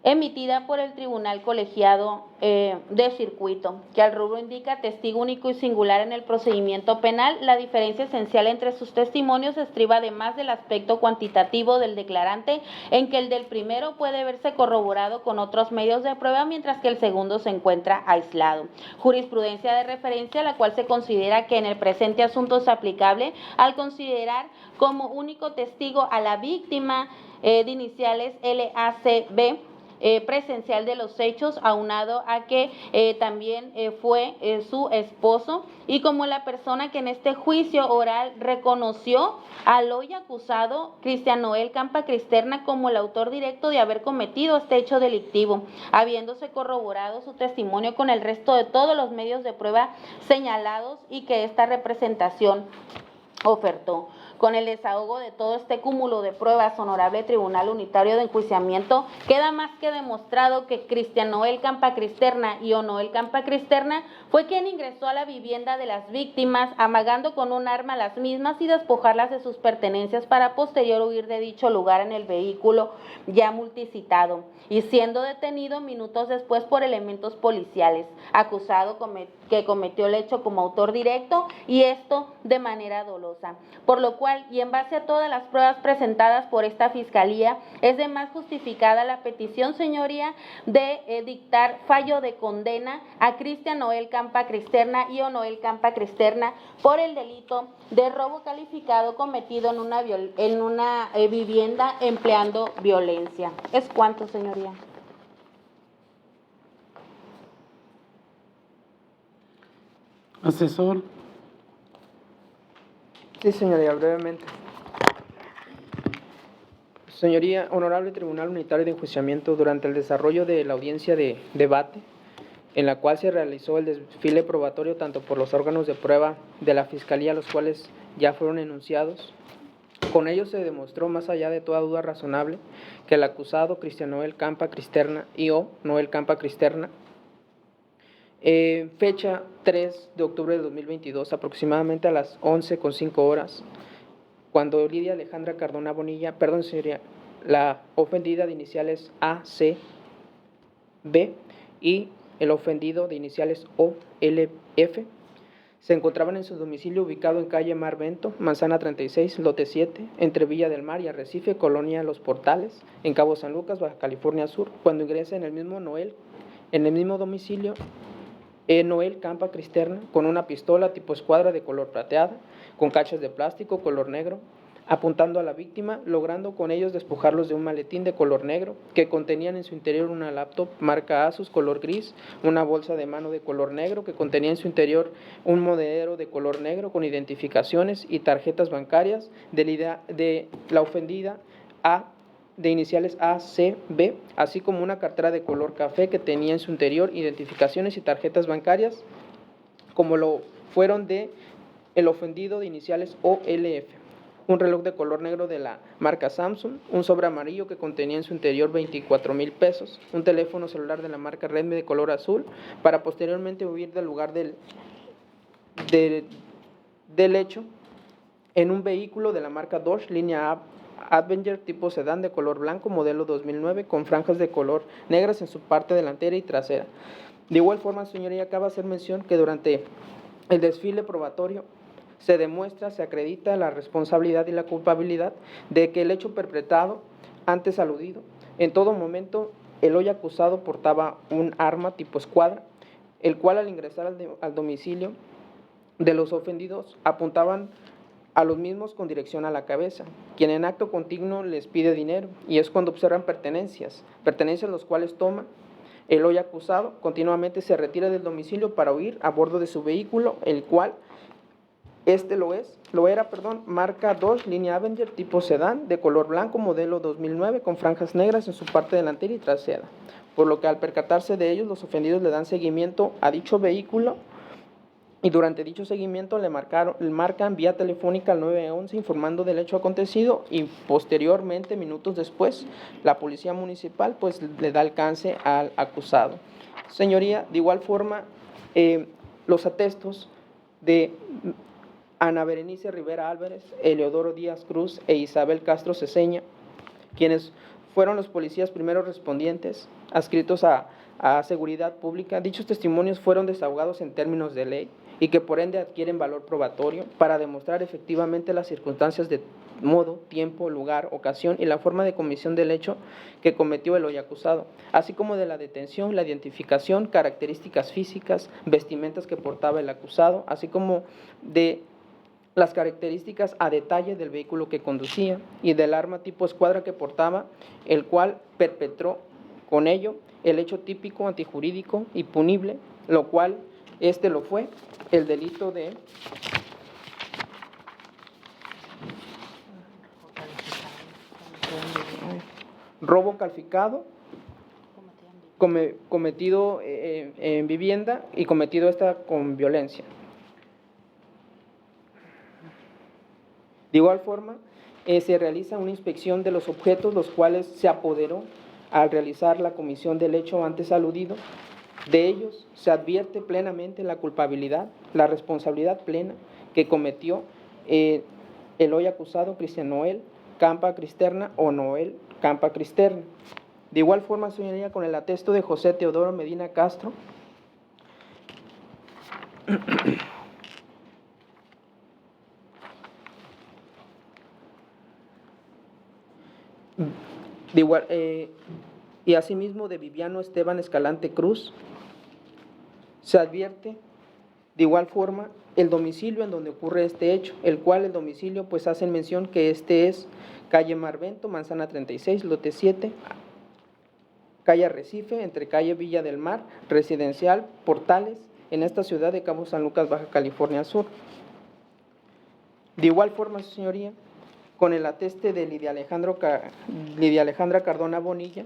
emitida por el Tribunal Colegiado de Circuito, que al rubro indica testigo único y singular en el procedimiento penal. La diferencia esencial entre sus testimonios estriba además del aspecto cuantitativo del declarante, en que el del primero puede verse corroborado con otros medios de prueba, mientras que el segundo se encuentra aislado. Jurisprudencia de referencia, la cual se considera que en el presente asunto es aplicable al considerar como único testigo a la víctima de iniciales LACB, presencial de los hechos, aunado a que también fue su esposo, y como la persona que en este juicio oral reconoció al hoy acusado, Cristian Noel Campa Cristerna, como el autor directo de haber cometido este hecho delictivo, habiéndose corroborado su testimonio con el resto de todos los medios de prueba señalados y que esta representación ofertó. Con el desahogo de todo este cúmulo de pruebas, honorable Tribunal Unitario de Enjuiciamiento, queda más que demostrado que Cristian Noel Campa Cristerna y Onoel Campa Cristerna fue quien ingresó a la vivienda de las víctimas, amagando con un arma a las mismas y despojarlas de sus pertenencias para posterior huir de dicho lugar en el vehículo ya multicitado, y siendo detenido minutos después por elementos policiales, acusado que cometió el hecho como autor directo y esto de manera dolosa, por lo cual y en base a todas las pruebas presentadas por esta Fiscalía, es de más justificada la petición, señoría, de dictar fallo de condena a Cristian Noel Campa Cristerna y Onoel Campa Cristerna por el delito de robo calificado cometido en una vivienda empleando violencia. ¿Es cuánto, señoría? Asesor. Sí, señoría, brevemente. Señoría, Honorable Tribunal Unitario de Enjuiciamiento, durante el desarrollo de la audiencia de debate, en la cual se realizó el desfile probatorio tanto por los órganos de prueba de la Fiscalía, los cuales ya fueron enunciados, con ello se demostró, más allá de toda duda razonable, que el acusado Cristian Noel Campa Cristerna I.O. Noel Campa Cristerna, fecha 3 de octubre de 2022, aproximadamente a las 11:05 cuando Lidia Alejandra Cardona Bonilla, perdón señoría, la ofendida de iniciales A.C.B. y el ofendido de iniciales O.L.F. se encontraban en su domicilio ubicado en calle Mar Bento, Manzana 36, lote 7, entre Villa del Mar y Arrecife, Colonia Los Portales, en Cabo San Lucas, Baja California Sur, cuando ingresa en el mismo domicilio, Noel Campa Cristerna, con una pistola tipo escuadra de color plateada, con cachas de plástico color negro, apuntando a la víctima, logrando con ellos despojarlos de un maletín de color negro que contenían en su interior una laptop marca Asus color gris, una bolsa de mano de color negro que contenía en su interior un monedero de color negro con identificaciones y tarjetas bancarias de la ofendida de iniciales ACB, así como una cartera de color café que tenía en su interior identificaciones y tarjetas bancarias, como lo fueron de el ofendido de iniciales OLF, un reloj de color negro de la marca Samsung, un sobre amarillo que contenía en su interior 24,000 pesos, un teléfono celular de la marca Redmi de color azul, para posteriormente huir del lugar del hecho en un vehículo de la marca Dodge, línea Avenger tipo sedán de color blanco, modelo 2009, con franjas de color negras en su parte delantera y trasera. De igual forma, señoría, acaba de hacer mención que durante el desfile probatorio se demuestra, se acredita la responsabilidad y la culpabilidad de que el hecho perpetrado antes aludido, en todo momento el hoy acusado portaba un arma tipo escuadra, el cual al ingresar al domicilio de los ofendidos apuntaban a los mismos con dirección a la cabeza, quien en acto continuo les pide dinero, y es cuando observan pertenencias los cuales toma el hoy acusado, continuamente se retira del domicilio para huir a bordo de su vehículo, el cual marca Dodge, línea Avenger, tipo sedán, de color blanco, modelo 2009, con franjas negras en su parte delantera y trasera. Por lo que al percatarse de ellos, los ofendidos le dan seguimiento a dicho vehículo y durante dicho seguimiento le marcan vía telefónica al 911 informando del hecho acontecido y posteriormente, minutos después, la policía municipal pues le da alcance al acusado. Señoría, de igual forma, los atestos de Ana Berenice Rivera Álvarez, Eleodoro Díaz Cruz e Isabel Castro Ceseña, quienes fueron los policías primeros respondientes adscritos a Seguridad Pública. Dichos testimonios fueron desahogados en términos de ley y que por ende adquieren valor probatorio para demostrar efectivamente las circunstancias de modo, tiempo, lugar, ocasión y la forma de comisión del hecho que cometió el hoy acusado, así como de la detención, la identificación, características físicas, vestimentas que portaba el acusado, así como de las características a detalle del vehículo que conducía y del arma tipo escuadra que portaba, el cual perpetró con ello el hecho típico, antijurídico y punible, lo cual lo fue el delito de robo calificado cometido en vivienda y cometido con violencia. De igual forma, se realiza una inspección de los objetos, los cuales se apoderó al realizar la comisión del hecho antes aludido. De ellos se advierte plenamente la culpabilidad, la responsabilidad plena que cometió el hoy acusado Cristian Noel Campa Cristerna o Noel Campa Cristerna. De igual forma, señoría, con el atesto de José Teodoro Medina Castro, y asimismo de Viviano Esteban Escalante Cruz, se advierte de igual forma el domicilio en donde ocurre este hecho, el cual el domicilio pues hacen mención que es calle Mar Bento, Manzana 36, lote 7, calle Arrecife, entre calle Villa del Mar, residencial, Portales, en esta ciudad de Cabo San Lucas, Baja California Sur. De igual forma, señoría, con el ateste de Lidia Alejandra Cardona Bonilla,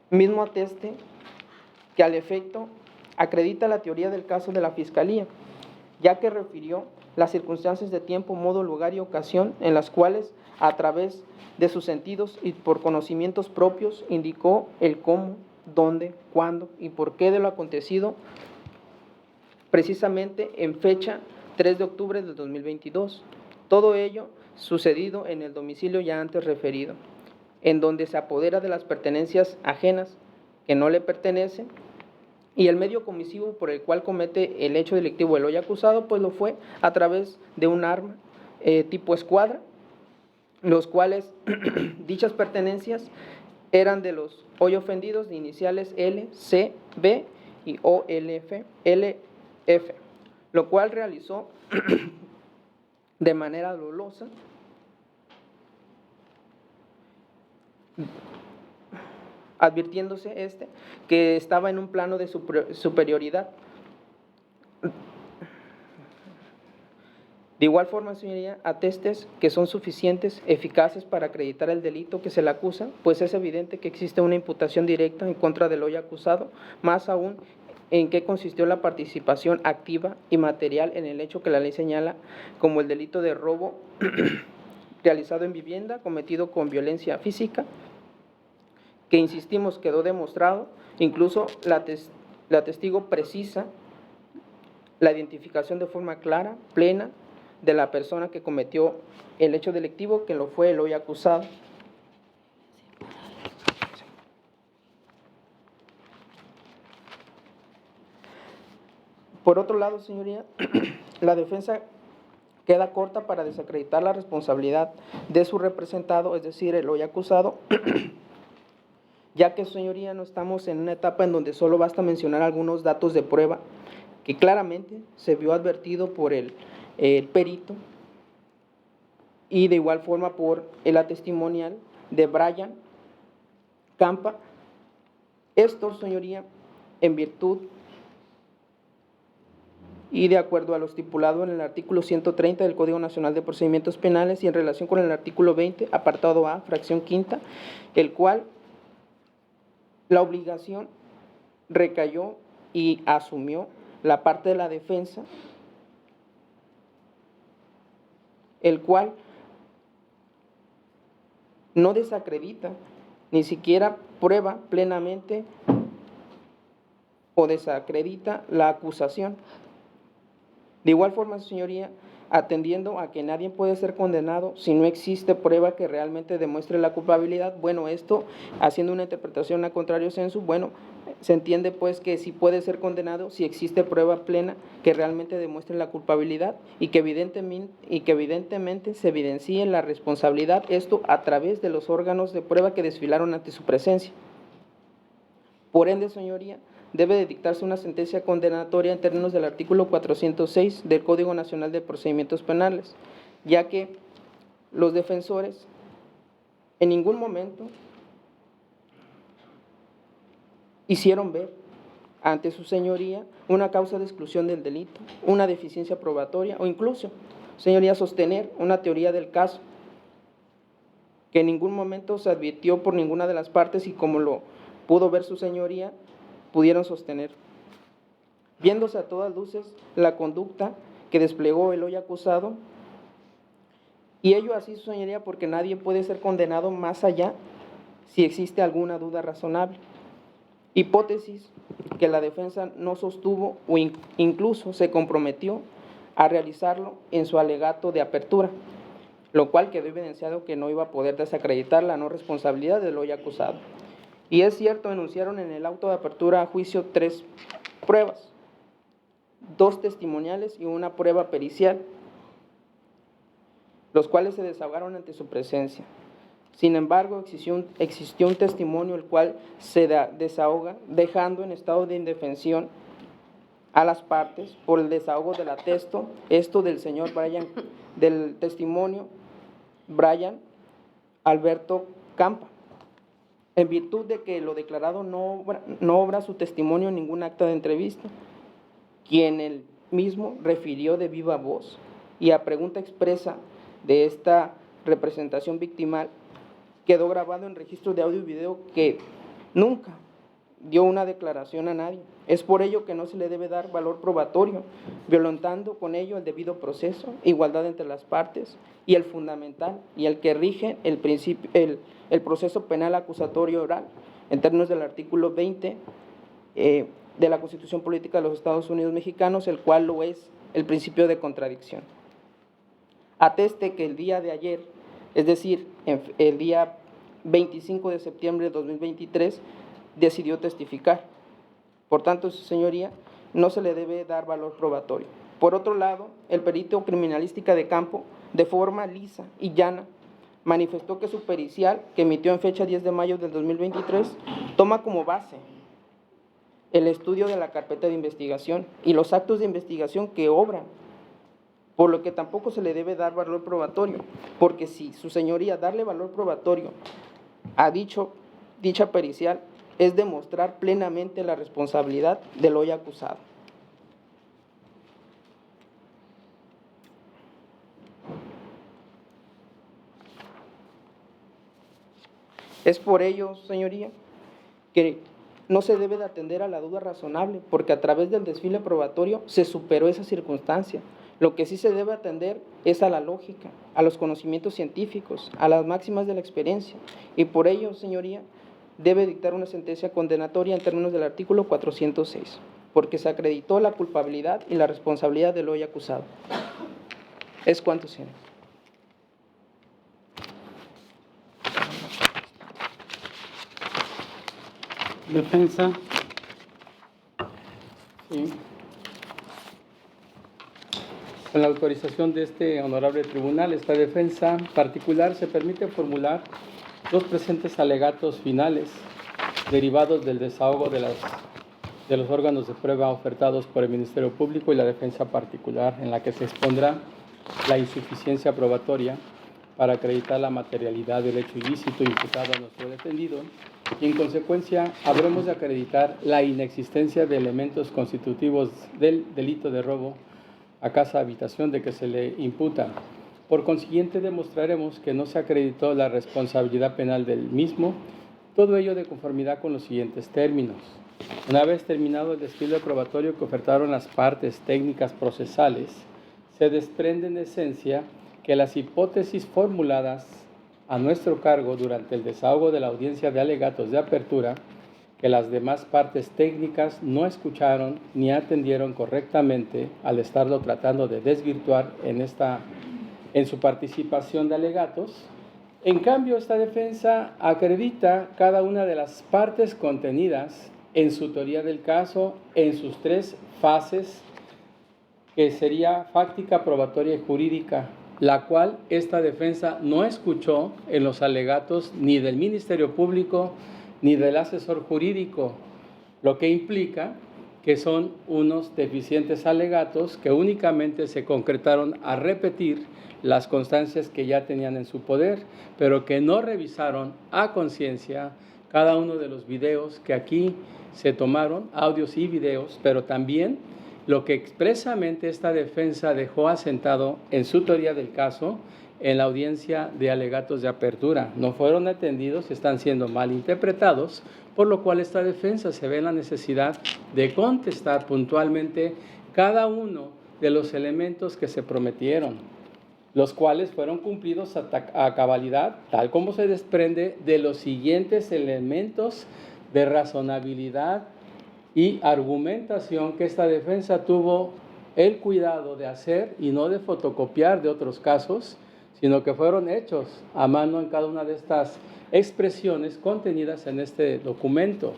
mismo ateste que al efecto acredita la teoría del caso de la Fiscalía, ya que refirió las circunstancias de tiempo, modo, lugar y ocasión en las cuales, a través de sus sentidos y por conocimientos propios, indicó el cómo, dónde, cuándo y por qué de lo acontecido, precisamente en fecha 3 de octubre del 2022. Todo ello sucedido en el domicilio ya antes referido, en donde se apodera de las pertenencias ajenas que no le pertenecen, y el medio comisivo por el cual comete el hecho delictivo el hoy acusado, pues lo fue a través de un arma tipo escuadra, los cuales dichas pertenencias eran de los hoy ofendidos de iniciales L, C, B y OLF, LF, lo cual realizó de manera dolosa, advirtiéndose que estaba en un plano de superioridad. De igual forma, señoría, atestes que son suficientes, eficaces para acreditar el delito que se le acusa, pues es evidente que existe una imputación directa en contra del hoy acusado, más aún en qué consistió la participación activa y material en el hecho que la ley señala como el delito de robo realizado en vivienda, cometido con violencia física, que insistimos quedó demostrado, incluso la testigo precisa la identificación de forma clara, plena, de la persona que cometió el hecho delictivo, que lo fue el hoy acusado. Por otro lado, señoría, la defensa queda corta para desacreditar la responsabilidad de su representado, es decir, el hoy acusado, ya que, señoría, no estamos en una etapa en donde solo basta mencionar algunos datos de prueba que claramente se vio advertido por el perito y de igual forma por la testimonial de Brian Campa. Esto, señoría, en virtud y de acuerdo a lo estipulado en el artículo 130 del Código Nacional de Procedimientos Penales y en relación con el artículo 20, apartado A, fracción quinta, el cual la obligación recayó y asumió la parte de la defensa, el cual no desacredita, ni siquiera prueba plenamente o desacredita la acusación. De igual forma, señoría, atendiendo a que nadie puede ser condenado si no existe prueba que realmente demuestre la culpabilidad, bueno, esto, haciendo una interpretación a contrario sensu, bueno, se entiende pues que sí puede ser condenado si existe prueba plena que realmente demuestre la culpabilidad y que evidentemente se evidencie la responsabilidad, esto a través de los órganos de prueba que desfilaron ante su presencia. Por ende, señoría, debe de dictarse una sentencia condenatoria en términos del artículo 406 del Código Nacional de Procedimientos Penales, ya que los defensores en ningún momento hicieron ver ante su señoría una causa de exclusión del delito, una deficiencia probatoria o incluso, señoría, sostener una teoría del caso que en ningún momento se advirtió por ninguna de las partes y como lo pudo ver su señoría, pudieron sostener. Viéndose a todas luces la conducta que desplegó el hoy acusado, y ello así, su señoría, porque nadie puede ser condenado más allá si existe alguna duda razonable. Hipótesis que la defensa no sostuvo o incluso se comprometió a realizarlo en su alegato de apertura, lo cual quedó evidenciado que no iba a poder desacreditar la no responsabilidad del hoy acusado. Y es cierto, enunciaron en el auto de apertura a juicio 3 pruebas, 2 testimoniales y una prueba pericial, los cuales se desahogaron ante su presencia. Sin embargo, existió un testimonio el cual se desahoga, dejando en estado de indefensión a las partes por el desahogo del atesto, esto del señor Brian, del testimonio Brian Alberto Campa, en virtud de que lo declarado no obra su testimonio en ningún acta de entrevista, quien él mismo refirió de viva voz y a pregunta expresa de esta representación victimal quedó grabado en registro de audio y video que nunca dio una declaración a nadie. Es por ello que no se le debe dar valor probatorio, violentando con ello el debido proceso, igualdad entre las partes y el fundamental y el que rige el proceso penal acusatorio oral en términos del artículo 20 de la Constitución Política de los Estados Unidos Mexicanos, el cual lo es el principio de contradicción. Ateste que el día de ayer, es decir, el día 25 de septiembre de 2023, decidió testificar. Por tanto, su señoría, no se le debe dar valor probatorio. Por otro lado, el perito criminalística de campo, de forma lisa y llana, manifestó que su pericial, que emitió en fecha 10 de mayo del 2023, toma como base el estudio de la carpeta de investigación y los actos de investigación que obran, por lo que tampoco se le debe dar valor probatorio, porque si su señoría darle valor probatorio a dicha pericial es demostrar plenamente la responsabilidad del hoy acusado. Es por ello, señoría, que no se debe de atender a la duda razonable, porque a través del desfile probatorio se superó esa circunstancia. Lo que sí se debe atender es a la lógica, a los conocimientos científicos, a las máximas de la experiencia, y por ello, señoría, debe dictar una sentencia condenatoria en términos del artículo 406, porque se acreditó la culpabilidad y la responsabilidad del hoy acusado. Es cuanto, señor. Defensa. Sí. Con la autorización de este honorable tribunal, esta defensa particular se permite formular los presentes alegatos finales derivados del desahogo de los órganos de prueba ofertados por el Ministerio Público y la defensa particular, en la que se expondrá la insuficiencia probatoria para acreditar la materialidad del hecho ilícito imputado a nuestro defendido, y en consecuencia habremos de acreditar la inexistencia de elementos constitutivos del delito de robo a casa habitación de que se le imputa. Por consiguiente, demostraremos que no se acreditó la responsabilidad penal del mismo, todo ello de conformidad con los siguientes términos. Una vez terminado el desfile probatorio que ofertaron las partes técnicas procesales, se desprende en esencia que las hipótesis formuladas a nuestro cargo durante el desahogo de la audiencia de alegatos de apertura, que las demás partes técnicas no escucharon ni atendieron correctamente al estarlo tratando de desvirtuar en su participación de alegatos. En cambio, esta defensa acredita cada una de las partes contenidas en su teoría del caso en sus tres fases, que sería fáctica, probatoria y jurídica, la cual esta defensa no escuchó en los alegatos ni del Ministerio Público ni del asesor jurídico, lo que implica que son unos deficientes alegatos que únicamente se concretaron a repetir las constancias que ya tenían en su poder, pero que no revisaron a conciencia cada uno de los videos que aquí se tomaron, audios y videos, pero también lo que expresamente esta defensa dejó asentado en su teoría del caso en la audiencia de alegatos de apertura. No fueron atendidos, están siendo mal interpretados, por lo cual esta defensa se ve en la necesidad de contestar puntualmente cada uno de los elementos que se prometieron, los cuales fueron cumplidos a cabalidad, tal como se desprende de los siguientes elementos de razonabilidad y argumentación que esta defensa tuvo el cuidado de hacer y no de fotocopiar de otros casos, sino que fueron hechos a mano en cada una de estas expresiones contenidas en este documento.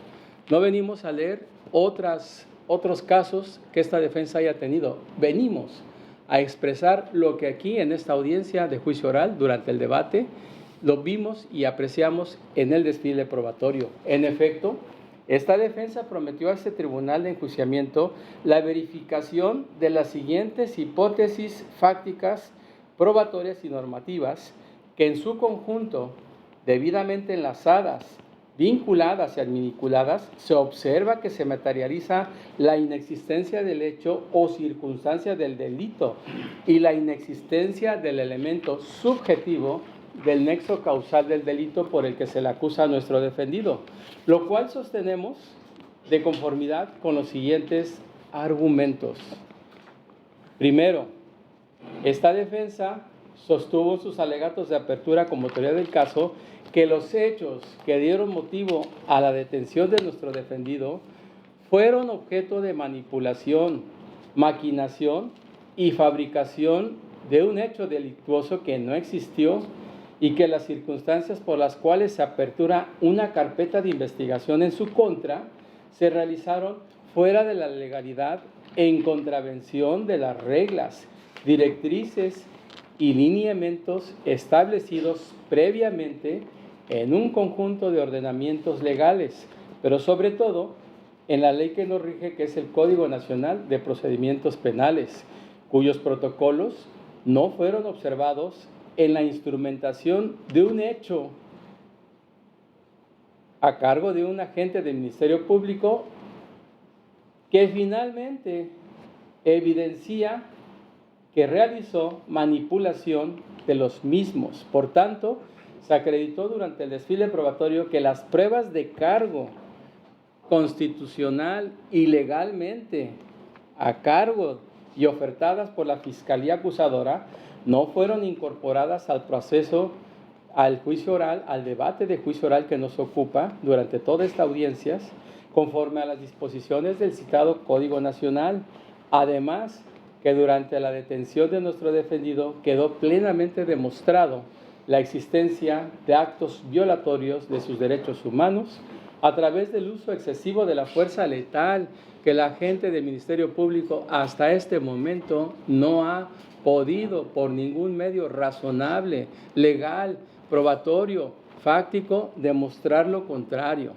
No venimos a leer otros casos que esta defensa haya tenido, venimos a expresar lo que aquí en esta audiencia de juicio oral, durante el debate, lo vimos y apreciamos en el desfile probatorio. En efecto, esta defensa prometió a este tribunal de enjuiciamiento la verificación de las siguientes hipótesis fácticas, probatorias y normativas que en su conjunto, debidamente enlazadas vinculadas y adminiculadas, se observa que se materializa la inexistencia del hecho o circunstancia del delito y la inexistencia del elemento subjetivo del nexo causal del delito por el que se le acusa a nuestro defendido, lo cual sostenemos de conformidad con los siguientes argumentos. Primero, esta defensa sostuvo en sus alegatos de apertura como teoría del caso que los hechos que dieron motivo a la detención de nuestro defendido fueron objeto de manipulación, maquinación y fabricación de un hecho delictuoso que no existió y que las circunstancias por las cuales se apertura una carpeta de investigación en su contra se realizaron fuera de la legalidad en contravención de las reglas, directrices y lineamientos establecidos previamente en un conjunto de ordenamientos legales, pero sobre todo en la ley que nos rige, que es el Código Nacional de Procedimientos Penales, cuyos protocolos no fueron observados en la instrumentación de un hecho a cargo de un agente del Ministerio Público que finalmente evidencia que realizó manipulación de los mismos. Por tanto, se acreditó durante el desfile probatorio que las pruebas de cargo constitucional y legalmente a cargo y ofertadas por la Fiscalía acusadora no fueron incorporadas al proceso, al juicio oral, al debate de juicio oral que nos ocupa durante toda esta audiencia, conforme a las disposiciones del citado Código Nacional. Además, que durante la detención de nuestro defendido quedó plenamente demostrado la existencia de actos violatorios de sus derechos humanos a través del uso excesivo de la fuerza letal que el agente del Ministerio Público hasta este momento no ha podido por ningún medio razonable, legal, probatorio, fáctico, demostrar lo contrario.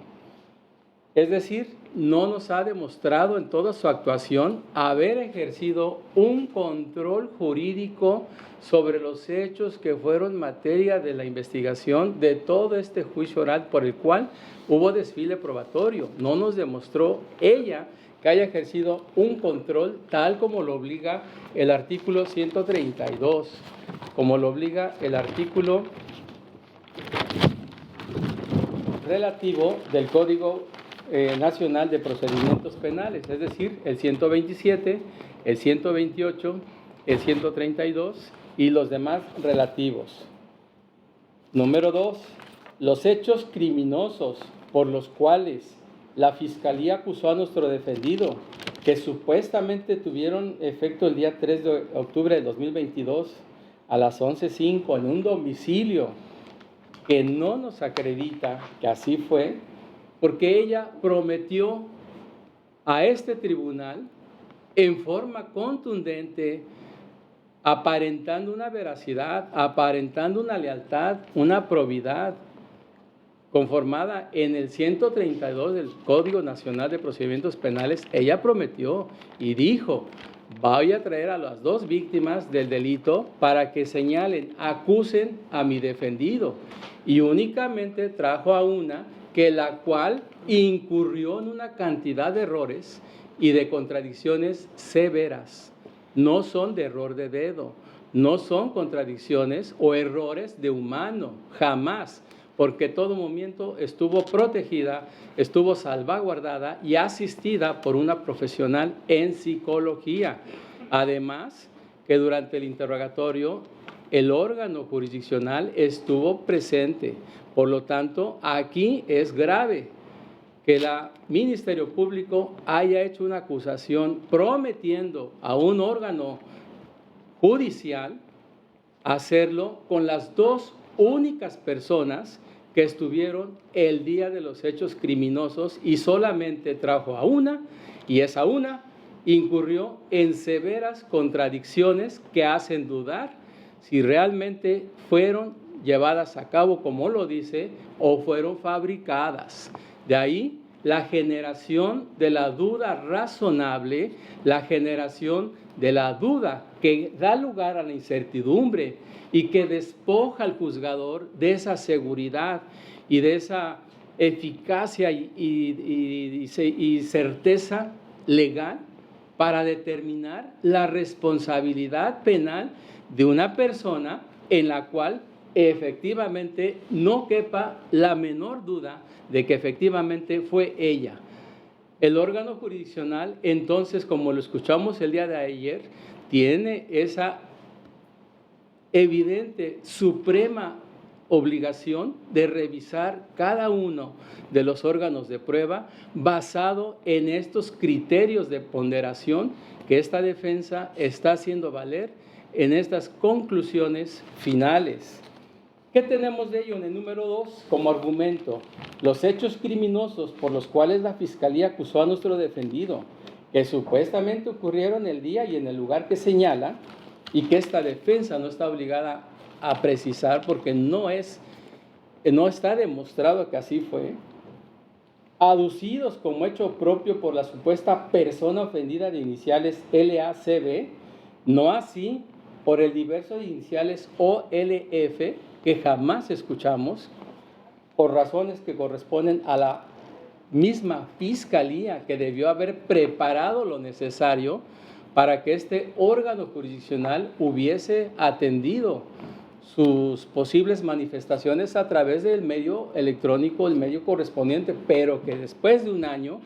Es decir, no nos ha demostrado en toda su actuación haber ejercido un control jurídico sobre los hechos que fueron materia de la investigación de todo este juicio oral por el cual hubo desfile probatorio. No nos demostró ella que haya ejercido un control tal como lo obliga el artículo 132, como lo obliga el artículo relativo del Código Nacional de Procedimientos Penales, es decir, el 127, el 128, el 132 y los demás relativos. Número 2. Los hechos criminosos por los cuales la Fiscalía acusó a nuestro defendido, que supuestamente tuvieron efecto el día 3 de octubre de 2022 a las 11:05 en un domicilio que no nos acredita que así fue, porque ella prometió a este tribunal en forma contundente, aparentando una veracidad, aparentando una lealtad, una probidad, conformada en el 132 del Código Nacional de Procedimientos Penales. Ella prometió y dijo: voy a traer a las dos víctimas del delito para que señalen, acusen a mi defendido. Y únicamente trajo a una que la cual incurrió en una cantidad de errores y de contradicciones severas. No son de error de dedo, no son contradicciones o errores de humano, jamás, porque todo momento estuvo protegida, estuvo salvaguardada y asistida por una profesional en psicología. Además, que durante el interrogatorio el órgano jurisdiccional estuvo presente. Por lo tanto, aquí es grave que el Ministerio Público haya hecho una acusación prometiendo a un órgano judicial hacerlo con las dos únicas personas que estuvieron el día de los hechos criminosos, y solamente trajo a una, y esa una incurrió en severas contradicciones que hacen dudar si realmente fueron llevadas a cabo como lo dice o fueron fabricadas. De ahí la generación de la duda razonable, la generación de la duda que da lugar a la incertidumbre y que despoja al juzgador de esa seguridad y de esa eficacia y certeza legal para determinar la responsabilidad penal de una persona en la cual efectivamente no quepa la menor duda de que efectivamente fue ella. El órgano jurisdiccional, entonces, como lo escuchamos el día de ayer, tiene esa evidente, suprema obligación de revisar cada uno de los órganos de prueba basado en estos criterios de ponderación que esta defensa está haciendo valer en estas conclusiones finales. ¿Qué tenemos de ello en el número 2 como argumento? Los hechos criminosos por los cuales la Fiscalía acusó a nuestro defendido, que supuestamente ocurrieron el día y en el lugar que señala, y que esta defensa no está obligada a precisar porque no está demostrado que así fue, aducidos como hecho propio por la supuesta persona ofendida de iniciales LACB, no así por el diverso de iniciales OLF, que jamás escuchamos, por razones que corresponden a la misma Fiscalía que debió haber preparado lo necesario para que este órgano jurisdiccional hubiese atendido sus posibles manifestaciones a través del medio electrónico, el medio correspondiente, pero que después de un año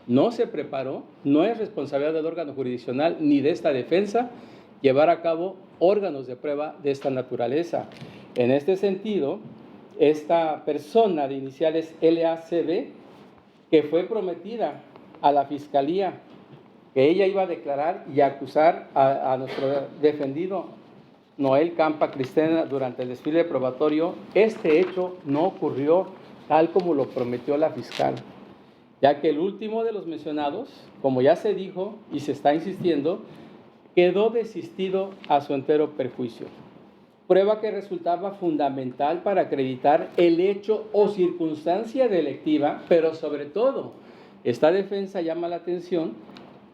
no se preparó. No es responsabilidad del órgano jurisdiccional ni de esta defensa llevar a cabo órganos de prueba de esta naturaleza. En este sentido, esta persona de iniciales LACB, que fue prometida a la Fiscalía que ella iba a declarar y acusar a nuestro defendido Noel Campa Cristerna durante el desfile probatorio, este hecho no ocurrió tal como lo prometió la fiscal, ya que el último de los mencionados, como ya se dijo y se está insistiendo, quedó desistido a su entero perjuicio. Prueba que resultaba fundamental para acreditar el hecho o circunstancia delictiva, pero sobre todo, esta defensa llama la atención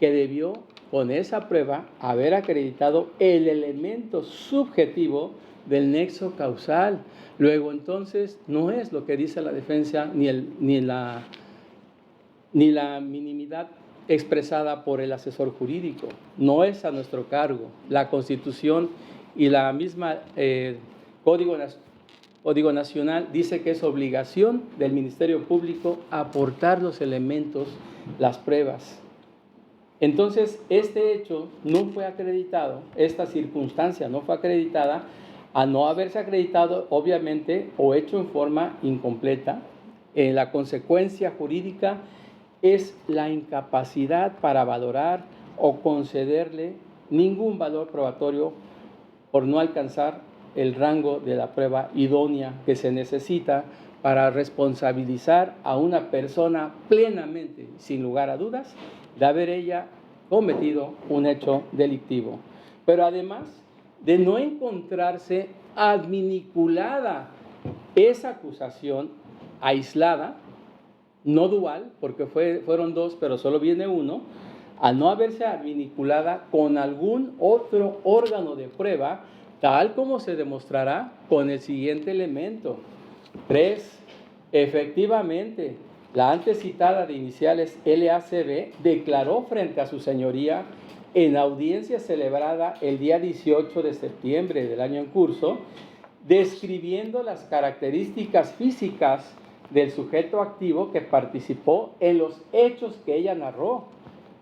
que debió, con esa prueba, haber acreditado el elemento subjetivo del nexo causal. Luego, entonces, no es lo que dice la defensa ni la minimidad expresada por el asesor jurídico. No es a nuestro cargo. La Constitución y la misma Código Nacional dice que es obligación del Ministerio Público aportar los elementos, las pruebas. Entonces, este hecho no fue acreditado, esta circunstancia no fue acreditada, a no haberse acreditado, obviamente, o hecho en forma incompleta. La consecuencia jurídica es la incapacidad para valorar o concederle ningún valor probatorio por no alcanzar el rango de la prueba idónea que se necesita para responsabilizar a una persona plenamente, sin lugar a dudas, de haber ella cometido un hecho delictivo. Pero además de no encontrarse adminiculada esa acusación aislada, no dual, porque fueron dos, pero solo viene uno, a no haberse adminiculada con algún otro órgano de prueba, tal como se demostrará con el siguiente elemento. 3. Efectivamente, la antes citada de iniciales LACB declaró frente a su señoría en audiencia celebrada el día 18 de septiembre del año en curso, describiendo las características físicas del sujeto activo que participó en los hechos que ella narró,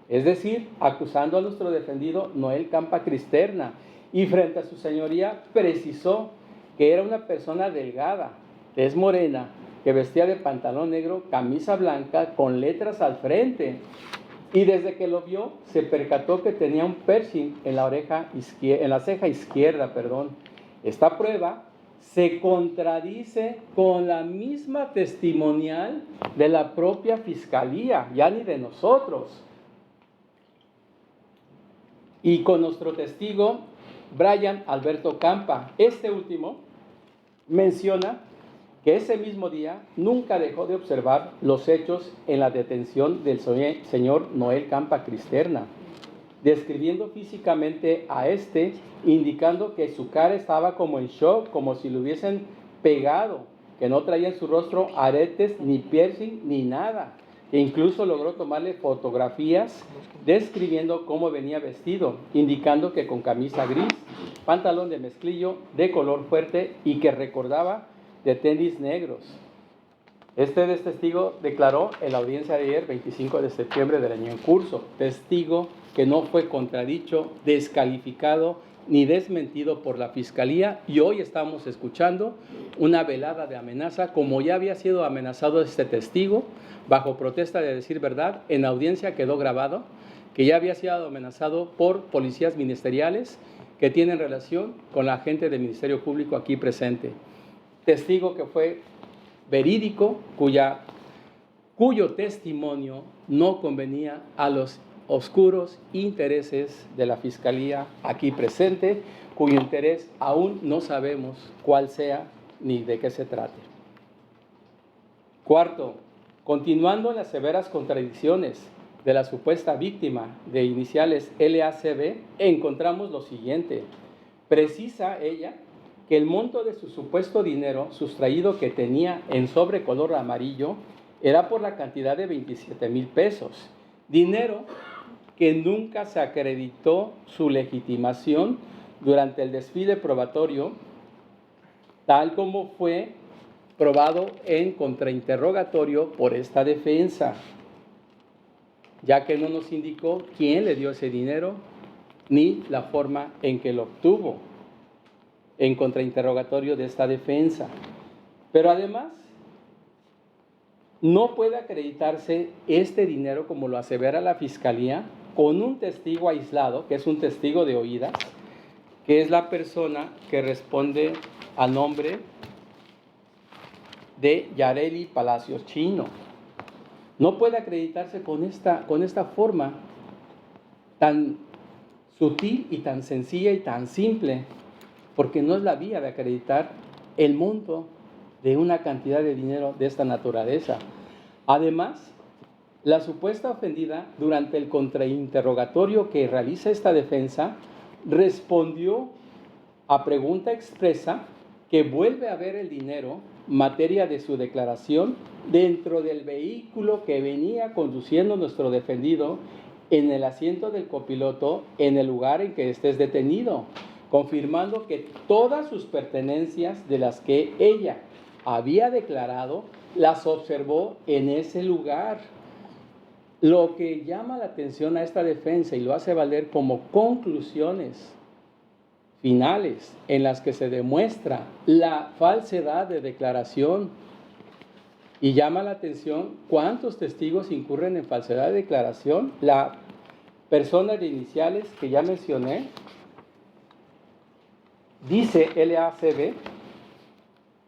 es decir, acusando a nuestro defendido Noel Campa Cristerna, y frente a su señoría precisó que era una persona delgada, tez morena, que vestía de pantalón negro, camisa blanca, con letras al frente, y desde que lo vio se percató que tenía un piercing en la ceja izquierda. Esta prueba se contradice con la misma testimonial de la propia Fiscalía, ya ni de nosotros, y con nuestro testigo Brian Alberto Campa. Este último menciona que ese mismo día nunca dejó de observar los hechos en la detención del señor Noel Campa Cristerna, describiendo físicamente a indicando que su cara estaba como en shock, como si lo hubiesen pegado, que no traía en su rostro aretes, ni piercing, ni nada. E incluso logró tomarle fotografías describiendo cómo venía vestido, indicando que con camisa gris, pantalón de mezclillo de color fuerte y que recordaba de tenis negros. Este testigo declaró en la audiencia de ayer, 25 de septiembre del año en curso, testigo que no fue contradicho, descalificado ni desmentido por la Fiscalía, y hoy estamos escuchando una velada de amenaza, como ya había sido amenazado este testigo, bajo protesta de decir verdad. En la audiencia quedó grabado que ya había sido amenazado por policías ministeriales que tienen relación con la gente del Ministerio Público aquí presente. Testigo que fue verídico, cuyo testimonio no convenía a los oscuros intereses de la Fiscalía aquí presente, cuyo interés aún no sabemos cuál sea ni de qué se trate. Cuarto, continuando en las severas contradicciones de la supuesta víctima de iniciales LACB, encontramos lo siguiente. Precisa ella que el monto de su supuesto dinero sustraído que tenía en sobre color amarillo era por la cantidad de 27,000 pesos, dinero que nunca se acreditó su legitimación durante el desfile probatorio, tal como fue probado en contrainterrogatorio por esta defensa, ya que no nos indicó quién le dio ese dinero ni la forma en que lo obtuvo en contrainterrogatorio de esta defensa. Pero además, no puede acreditarse este dinero, como lo asevera la Fiscalía, con un testigo aislado, que es un testigo de oídas, que es la persona que responde al nombre de Yareli Palacios Chino. No puede acreditarse con esta forma tan sutil y tan sencilla y tan simple, porque no es la vía de acreditar el monto de una cantidad de dinero de esta naturaleza. Además, la supuesta ofendida, durante el contrainterrogatorio que realiza esta defensa, respondió a pregunta expresa que vuelve a ver el dinero, materia de su declaración, dentro del vehículo que venía conduciendo nuestro defendido, en el asiento del copiloto, en el lugar en que estés detenido, confirmando que todas sus pertenencias de las que ella había declarado, las observó en ese lugar. Lo que llama la atención a esta defensa y lo hace valer como conclusiones finales en las que se demuestra la falsedad de declaración, y llama la atención cuántos testigos incurren en falsedad de declaración. La persona de iniciales que ya mencioné, dice LACB,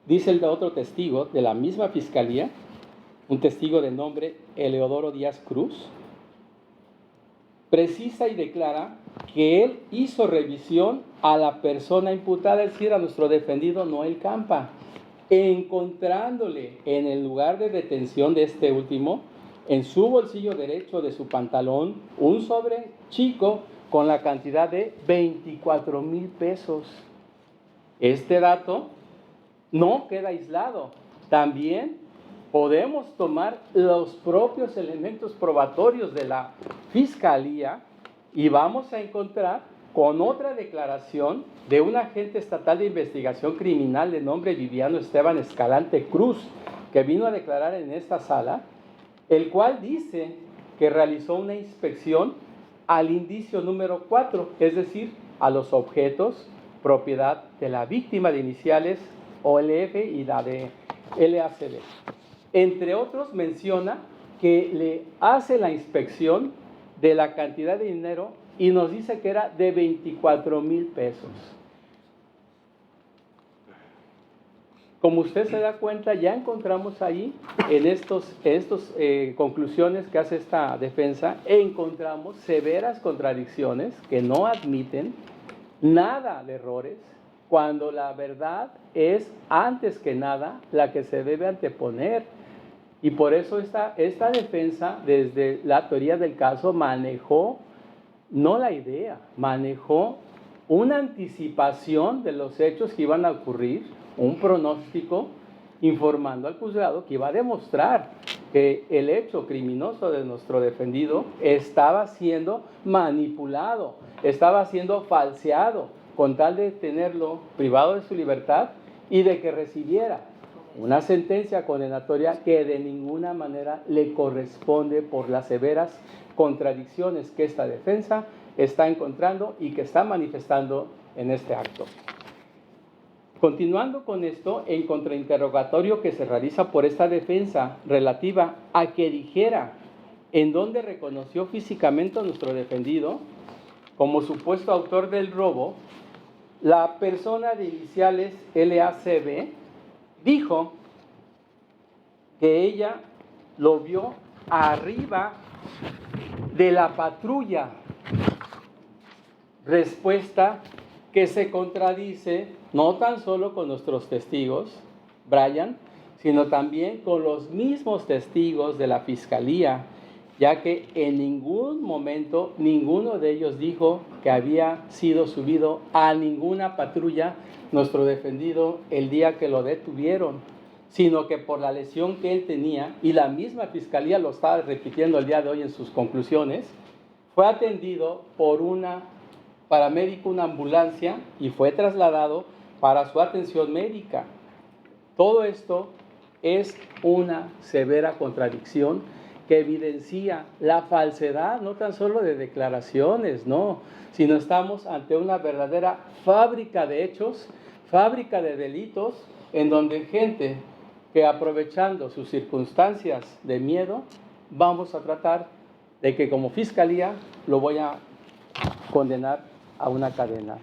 dice el otro testigo de la misma Fiscalía, un testigo de nombre Eleodoro Díaz Cruz, precisa y declara que él hizo revisión a la persona imputada, es decir, a nuestro defendido Noel Campa, encontrándole en el lugar de detención de este último, en su bolsillo derecho de su pantalón, un sobre chico con la cantidad de 24,000 pesos. Este dato no queda aislado. También podemos tomar los propios elementos probatorios de la Fiscalía y vamos a encontrar con otra declaración de un agente estatal de investigación criminal de nombre Viviano Esteban Escalante Cruz, que vino a declarar en esta sala, el cual dice que realizó una inspección al indicio número 4, es decir, a los objetos propiedad de la víctima de iniciales OLF y la de LACB. Entre otros, menciona que le hace la inspección de la cantidad de dinero y nos dice que era de 24,000 pesos. Como usted se da cuenta, ya encontramos ahí, en estas conclusiones que hace esta defensa, encontramos severas contradicciones que no admiten nada de errores, cuando la verdad es, antes que nada, la que se debe anteponer. Y por eso esta defensa, desde la teoría del caso, manejó, no la idea, manejó una anticipación de los hechos que iban a ocurrir, un pronóstico informando al juzgado que iba a demostrar que el hecho criminoso de nuestro defendido estaba siendo manipulado, estaba siendo falseado, con tal de tenerlo privado de su libertad y de que recibiera una sentencia condenatoria que de ninguna manera le corresponde por las severas contradicciones que esta defensa está encontrando y que está manifestando en este acto. Continuando con esto, el contrainterrogatorio que se realiza por esta defensa relativa a que dijera en dónde reconoció físicamente a nuestro defendido como supuesto autor del robo, la persona de iniciales LACB dijo que ella lo vio arriba de la patrulla, respuesta que se contradice no tan solo con nuestros testigos, Brian, sino también con los mismos testigos de la Fiscalía, ya que en ningún momento ninguno de ellos dijo que había sido subido a ninguna patrulla nuestro defendido el día que lo detuvieron, sino que por la lesión que él tenía, y la misma Fiscalía lo está repitiendo el día de hoy en sus conclusiones, fue atendido por una paramédico, una ambulancia, y fue trasladado para su atención médica. Todo esto es una severa contradicción que evidencia la falsedad, no tan solo de declaraciones, no, sino estamos ante una verdadera fábrica de hechos, fábrica de delitos, en donde gente que aprovechando sus circunstancias de miedo, vamos a tratar de que como Fiscalía lo voy a condenar a una cadena,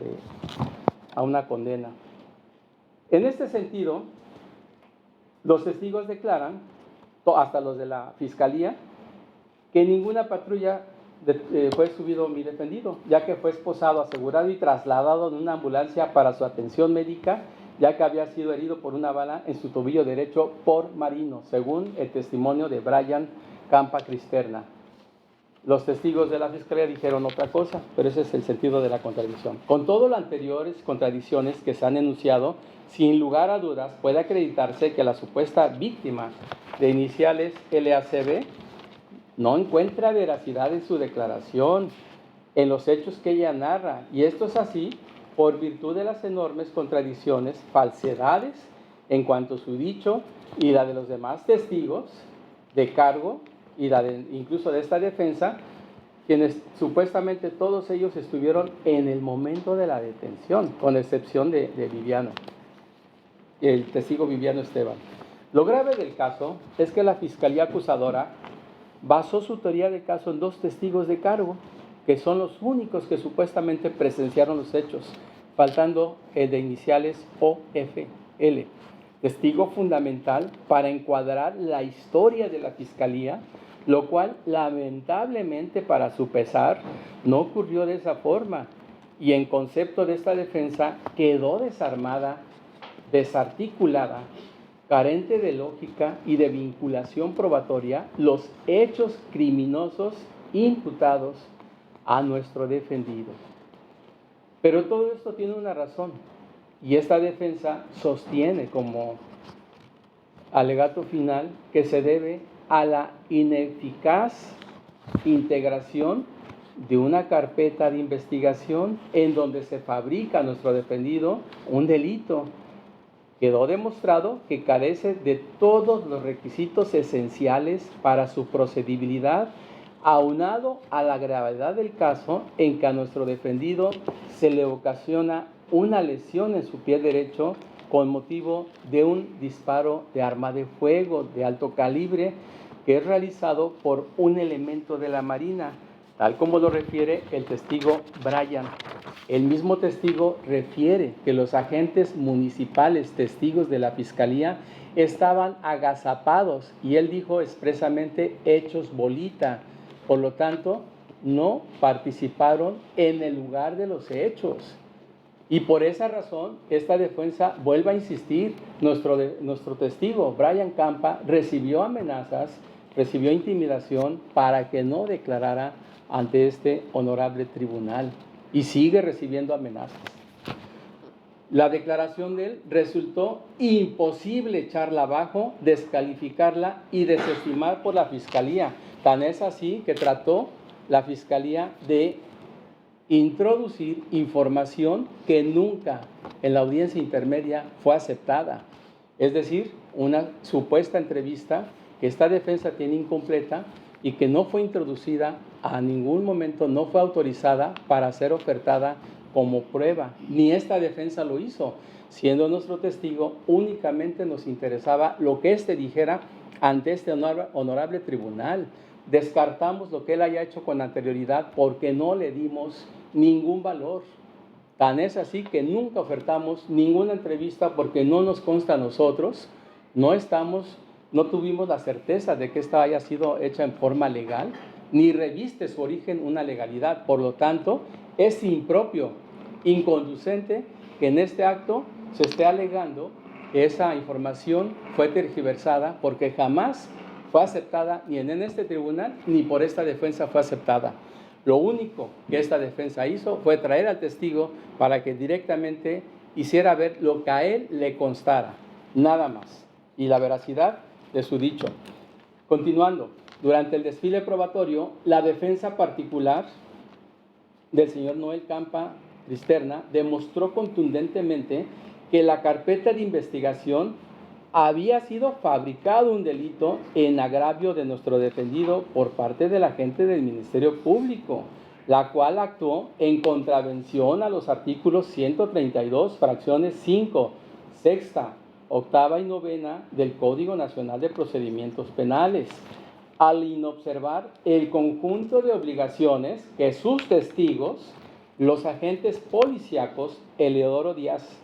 a una condena. En este sentido, los testigos declaran, hasta los de la Fiscalía, que ninguna patrulla fue subido mi defendido, ya que fue esposado, asegurado y trasladado en una ambulancia para su atención médica, ya que había sido herido por una bala en su tobillo derecho por Marino, según el testimonio de Brian Campa Cristerna. Los testigos de la Fiscalía dijeron otra cosa, pero ese es el sentido de la contradicción. Con todo lo anteriores contradicciones que se han enunciado, sin lugar a dudas puede acreditarse que la supuesta víctima de iniciales LACB no encuentra veracidad en su declaración, en los hechos que ella narra, y esto es así por virtud de las enormes contradicciones, falsedades en cuanto a su dicho y la de los demás testigos de cargo y la de, incluso de esta defensa, quienes supuestamente todos ellos estuvieron en el momento de la detención, con excepción de Viviano, el testigo Viviano Esteban. Lo grave del caso es que la Fiscalía acusadora basó su teoría del caso en dos testigos de cargo, que son los únicos que supuestamente presenciaron los hechos, faltando el de iniciales OFL, testigo fundamental para encuadrar la historia de la Fiscalía, lo cual lamentablemente para su pesar no ocurrió de esa forma, y en concepto de esta defensa quedó desarmada, desarticulada, carente de lógica y de vinculación probatoria los hechos criminosos imputados a nuestro defendido. Pero todo esto tiene una razón, y esta defensa sostiene como alegato final que se debe a la ineficaz integración de una carpeta de investigación en donde se fabrica a nuestro defendido un delito. Quedó demostrado que carece de todos los requisitos esenciales para su procedibilidad, aunado a la gravedad del caso en que a nuestro defendido se le ocasiona una lesión en su pie derecho con motivo de un disparo de arma de fuego de alto calibre que es realizado por un elemento de la Marina, tal como lo refiere el testigo Brian. El mismo testigo refiere que los agentes municipales, testigos de la Fiscalía, estaban agazapados y él dijo expresamente hechos bolita. Por lo tanto, no participaron en el lugar de los hechos. Y por esa razón, esta defensa vuelve a insistir. Nuestro testigo, Brian Campa, recibió amenazas, recibió intimidación para que no declarara ante este honorable tribunal. Y sigue recibiendo amenazas. La declaración de él resultó imposible echarla abajo, descalificarla y desestimar por la Fiscalía. Tan es así que trató la Fiscalía de introducir información que nunca en la audiencia intermedia fue aceptada. Es decir, una supuesta entrevista que esta defensa tiene incompleta y que no fue introducida a ningún momento, no fue autorizada para ser ofertada como prueba. Ni esta defensa lo hizo. Siendo nuestro testigo, únicamente nos interesaba lo que éste dijera ante este honorable tribunal. Descartamos lo que él haya hecho con anterioridad porque no le dimos ningún valor. Tan es así que nunca ofertamos ninguna entrevista porque no nos consta a nosotros, no tuvimos la certeza de que esta haya sido hecha en forma legal, ni reviste su origen una legalidad. Por lo tanto, es impropio, inconducente que en este acto se esté alegando que esa información fue tergiversada porque jamás fue aceptada ni en este tribunal ni por esta defensa fue aceptada. Lo único que esta defensa hizo fue traer al testigo para que directamente hiciera ver lo que a él le constara, nada más, y la veracidad de su dicho. Continuando, durante el desfile probatorio, la defensa particular del señor Noel Campa Cristerna demostró contundentemente que la carpeta de investigación había sido fabricado un delito en agravio de nuestro defendido por parte de la agente del Ministerio Público, la cual actuó en contravención a los artículos 132, fracciones 5, sexta, octava y novena del Código Nacional de Procedimientos Penales, al inobservar el conjunto de obligaciones que sus testigos, los agentes policíacos Eleodoro Díaz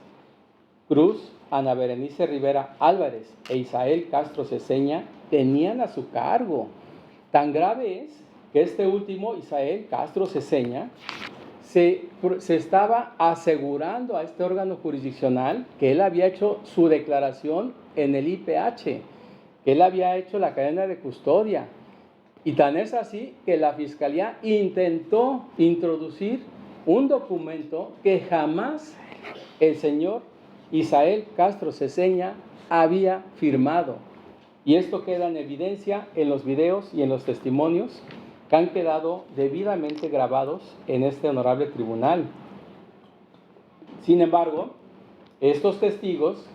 Cruz, Ana Berenice Rivera Álvarez e Isael Castro Ceseña, tenían a su cargo. Tan grave es que este último, Isael Castro Ceseña, se estaba asegurando a este órgano jurisdiccional que él había hecho su declaración en el IPH, que él había hecho la cadena de custodia. Y tan es así que la Fiscalía intentó introducir un documento que jamás el señor Isael Castro Ceseña había firmado. Y esto queda en evidencia en los videos y en los testimonios que han quedado debidamente grabados en este honorable tribunal. Sin embargo, estos testigos,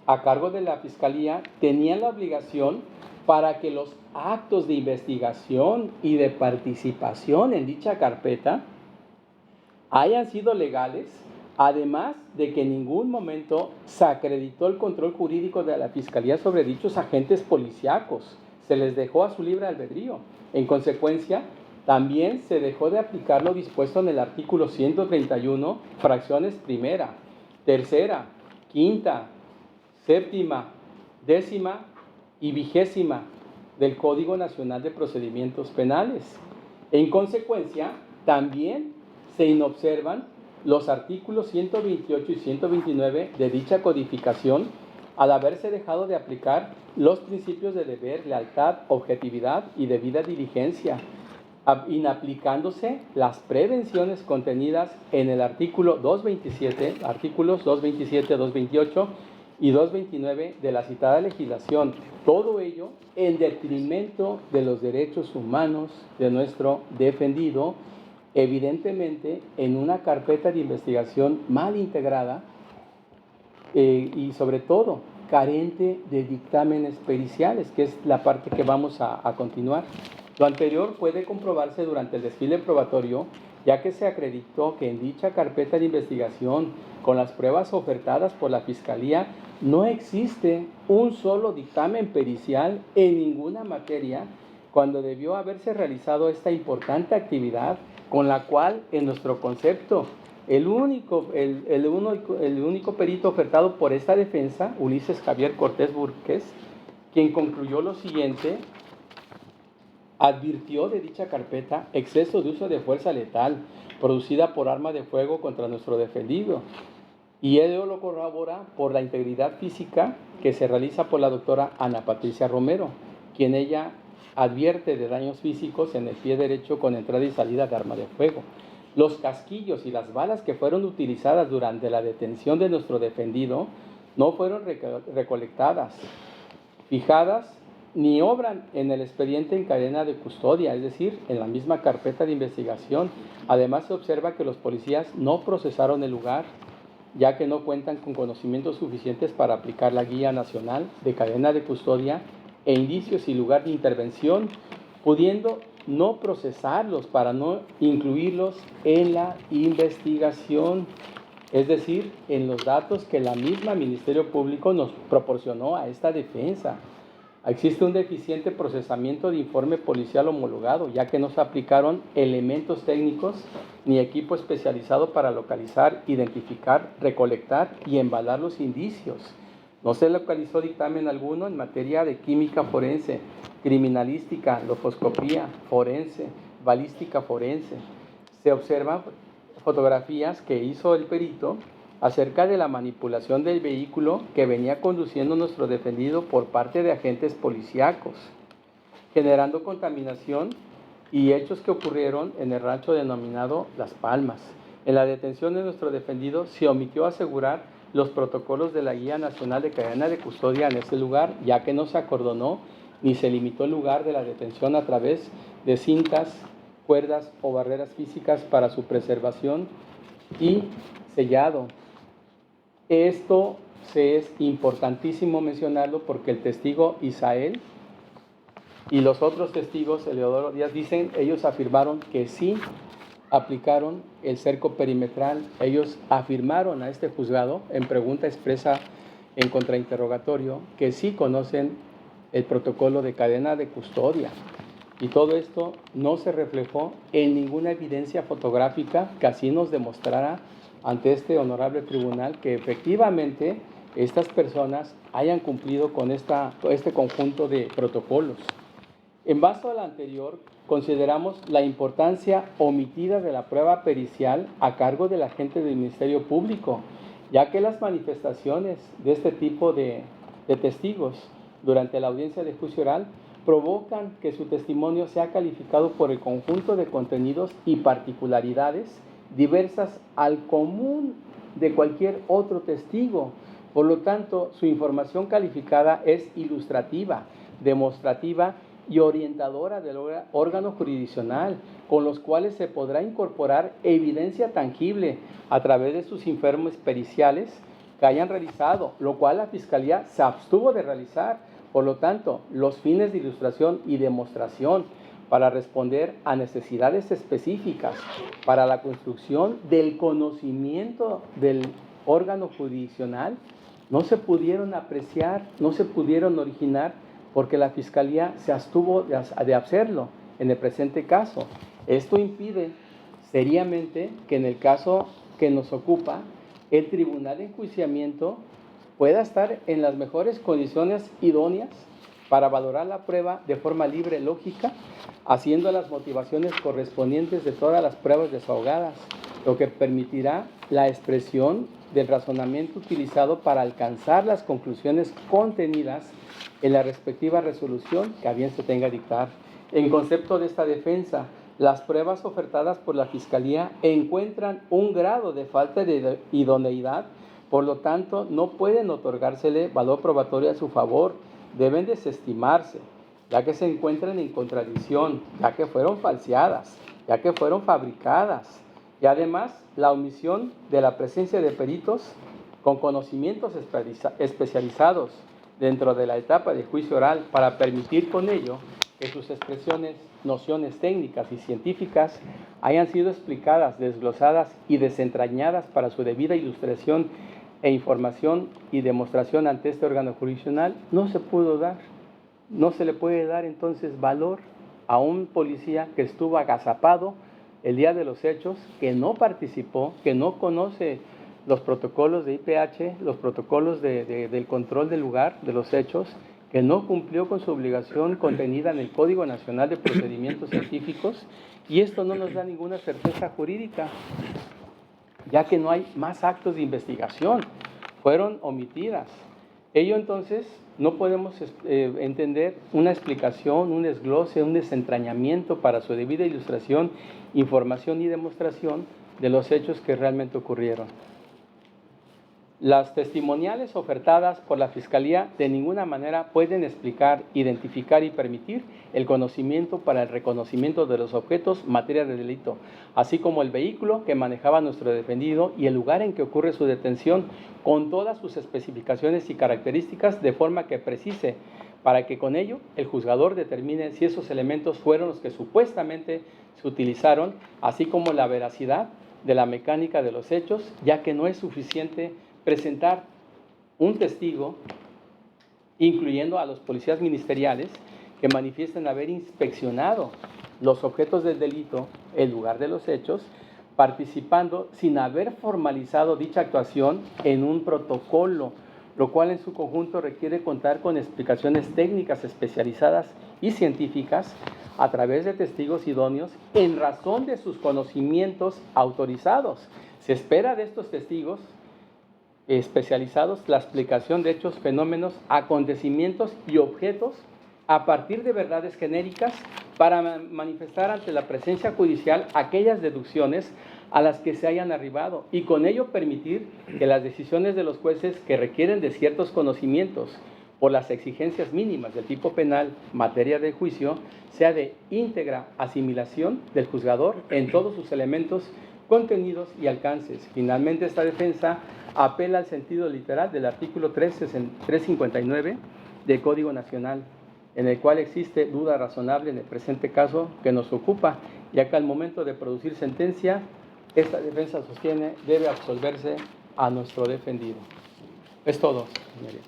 a cargo de la Fiscalía, tenían la obligación para que los actos de investigación y de participación en dicha carpeta hayan sido legales, además de que en ningún momento se acreditó el control jurídico de la Fiscalía sobre dichos agentes policíacos. Se les dejó a su libre albedrío. En consecuencia, también se dejó de aplicar lo dispuesto en el artículo 131, fracciones primera, tercera, quinta, séptima, décima y vigésima del Código Nacional de Procedimientos Penales. En consecuencia, también se inobservan los artículos 128 y 129 de dicha codificación al haberse dejado de aplicar los principios de deber, lealtad, objetividad y debida diligencia, inaplicándose las prevenciones contenidas en el artículo 227, artículos 227, 228 y 229 de la citada legislación. Todo ello en detrimento de los derechos humanos de nuestro defendido, evidentemente en una carpeta de investigación mal integrada y sobre todo carente de dictámenes periciales, que es la parte que vamos a continuar. Lo anterior puede comprobarse durante el desfile probatorio, ya que se acreditó que en dicha carpeta de investigación, con las pruebas ofertadas por la Fiscalía, no existe un solo dictamen pericial en ninguna materia, cuando debió haberse realizado esta importante actividad, con la cual, en nuestro concepto, el único perito ofertado por esta defensa, Ulises Javier Cortés Burques, quien concluyó lo siguiente: advirtió de dicha carpeta exceso de uso de fuerza letal producida por arma de fuego contra nuestro defendido, y ello lo corrobora por la integridad física que se realiza por la doctora Ana Patricia Romero, quien ella advierte de daños físicos en el pie derecho con entrada y salida de arma de fuego. Los casquillos y las balas que fueron utilizadas durante la detención de nuestro defendido no fueron recolectadas, fijadas, ni obran en el expediente en cadena de custodia, es decir, en la misma carpeta de investigación. Además, se observa que los policías no procesaron el lugar, ya que no cuentan con conocimientos suficientes para aplicar la Guía Nacional de Cadena de Custodia e indicios y lugar de intervención, pudiendo no procesarlos para no incluirlos en la investigación, es decir, en los datos que la misma Ministerio Público nos proporcionó a esta defensa. Existe un deficiente procesamiento de informe policial homologado, ya que no se aplicaron elementos técnicos ni equipo especializado para localizar, identificar, recolectar y embalar los indicios. No se localizó dictamen alguno en materia de química forense, criminalística, lofoscopía forense, balística forense. Se observan fotografías que hizo el perito acerca de la manipulación del vehículo que venía conduciendo nuestro defendido por parte de agentes policíacos, generando contaminación y hechos que ocurrieron en el rancho denominado Las Palmas. En la detención de nuestro defendido se omitió asegurar los protocolos de la Guía Nacional de Cadena de Custodia en ese lugar, ya que no se acordonó ni se limitó el lugar de la detención a través de cintas, cuerdas o barreras físicas para su preservación y sellado. Esto es importantísimo mencionarlo porque el testigo Isael y los otros testigos, Eleodoro Díaz, ellos afirmaron que sí aplicaron el cerco perimetral. Ellos afirmaron a este juzgado en pregunta expresa en contrainterrogatorio que sí conocen el protocolo de cadena de custodia. Y todo esto no se reflejó en ninguna evidencia fotográfica que así nos demostrara ante este honorable tribunal que efectivamente estas personas hayan cumplido con este conjunto de protocolos. En base a lo anterior, consideramos la importancia omitida de la prueba pericial a cargo del agente del Ministerio Público, ya que las manifestaciones de este tipo de testigos durante la audiencia de juicio oral provocan que su testimonio sea calificado por el conjunto de contenidos y particularidades diversas al común de cualquier otro testigo. Por lo tanto, su información calificada es ilustrativa, demostrativa y orientadora del órgano jurisdiccional, con los cuales se podrá incorporar evidencia tangible a través de sus informes periciales que hayan realizado, lo cual la Fiscalía se abstuvo de realizar. Por lo tanto, los fines de ilustración y demostración para responder a necesidades específicas para la construcción del conocimiento del órgano jurisdiccional no se pudieron apreciar, no se pudieron originar porque la Fiscalía se abstuvo de hacerlo en el presente caso. Esto impide seriamente que en el caso que nos ocupa, el Tribunal de Enjuiciamiento pueda estar en las mejores condiciones idóneas para valorar la prueba de forma libre, lógica, haciendo las motivaciones correspondientes de todas las pruebas desahogadas, lo que permitirá la expresión del razonamiento utilizado para alcanzar las conclusiones contenidas en la respectiva resolución que a bien se tenga a dictar. En concepto de esta defensa, las pruebas ofertadas por la Fiscalía encuentran un grado de falta de idoneidad, por lo tanto, no pueden otorgársele valor probatorio a su favor, deben desestimarse, ya que se encuentran en contradicción, ya que fueron falseadas, ya que fueron fabricadas. Y además, la omisión de la presencia de peritos con conocimientos especializados dentro de la etapa de juicio oral para permitir con ello que sus expresiones, nociones técnicas y científicas hayan sido explicadas, desglosadas y desentrañadas para su debida ilustración e información y demostración ante este órgano jurisdiccional, no se pudo dar. No se le puede dar entonces valor a un policía que estuvo agazapado el día de los hechos, que no participó, que no conoce los protocolos de IPH, los protocolos del control del lugar de los hechos, que no cumplió con su obligación contenida en el Código Nacional de Procedimientos Científicos, y esto no nos da ninguna certeza jurídica, ya que no hay más actos de investigación, fueron omitidas. Ello entonces no podemos entender una explicación, un desglose, un desentrañamiento para su debida ilustración, información y demostración de los hechos que realmente ocurrieron. Las testimoniales ofertadas por la Fiscalía de ninguna manera pueden explicar, identificar y permitir el conocimiento para el reconocimiento de los objetos materia de delito, así como el vehículo que manejaba nuestro defendido y el lugar en que ocurre su detención, con todas sus especificaciones y características, de forma que precise, para que con ello el juzgador determine si esos elementos fueron los que supuestamente se utilizaron, así como la veracidad de la mecánica de los hechos, ya que no es suficiente presentar un testigo, incluyendo a los policías ministeriales, que manifiesten haber inspeccionado los objetos del delito, el lugar de los hechos, participando sin haber formalizado dicha actuación en un protocolo, lo cual en su conjunto requiere contar con explicaciones técnicas especializadas y científicas a través de testigos idóneos en razón de sus conocimientos autorizados. Se espera de estos testigos especializados la explicación de hechos, fenómenos, acontecimientos y objetos a partir de verdades genéricas para manifestar ante la presencia judicial aquellas deducciones a las que se hayan arribado y con ello permitir que las decisiones de los jueces que requieren de ciertos conocimientos por las exigencias mínimas del tipo penal, materia de juicio, sea de íntegra asimilación del juzgador en todos sus elementos, contenidos y alcances. Finalmente, esta defensa apela al sentido literal del artículo 359 del Código Nacional, en el cual existe duda razonable en el presente caso que nos ocupa, ya que al momento de producir sentencia, esta defensa sostiene debe absolverse a nuestro defendido. Es todo, señoría.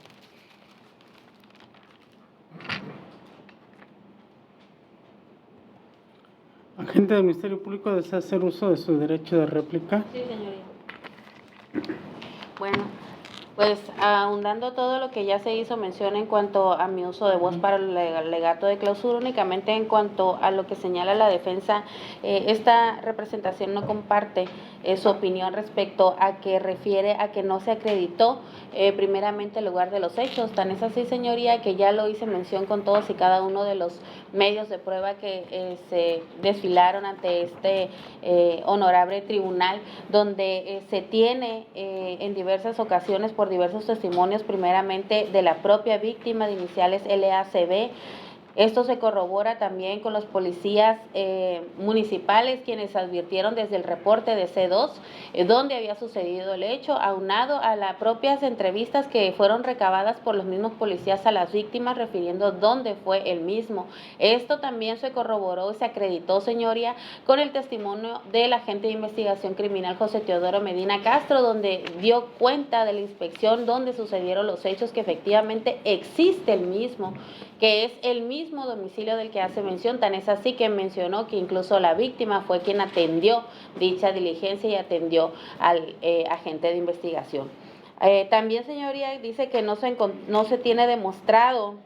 Agente del Ministerio Público, ¿desea hacer uso de su derecho de réplica? Sí, señoría. Bueno, pues ahondando todo lo que ya se hizo mención en cuanto a mi uso de voz para el alegato de clausura, únicamente en cuanto a lo que señala la defensa, esta representación no comparte su opinión respecto a que refiere a que no se acreditó primeramente el lugar de los hechos. Tan es así, señoría, que ya lo hice mención con todos y cada uno de los medios de prueba que se desfilaron ante este honorable tribunal, donde se tiene en diversas ocasiones por diversos testimonios, primeramente de la propia víctima de iniciales LACB. Esto se corrobora también con los policías municipales, quienes advirtieron desde el reporte de C2 dónde había sucedido el hecho, aunado a las propias entrevistas que fueron recabadas por los mismos policías a las víctimas, refiriendo dónde fue el mismo. Esto también se corroboró y se acreditó, señoría, con el testimonio del agente de investigación criminal José Teodoro Medina Castro, donde dio cuenta de la inspección donde sucedieron los hechos, que efectivamente existe el mismo, que es el mismo domicilio del que hace mención. Tan es así que mencionó que incluso la víctima fue quien atendió dicha diligencia y atendió al agente de investigación. También, señoría, dice que no se tiene demostrado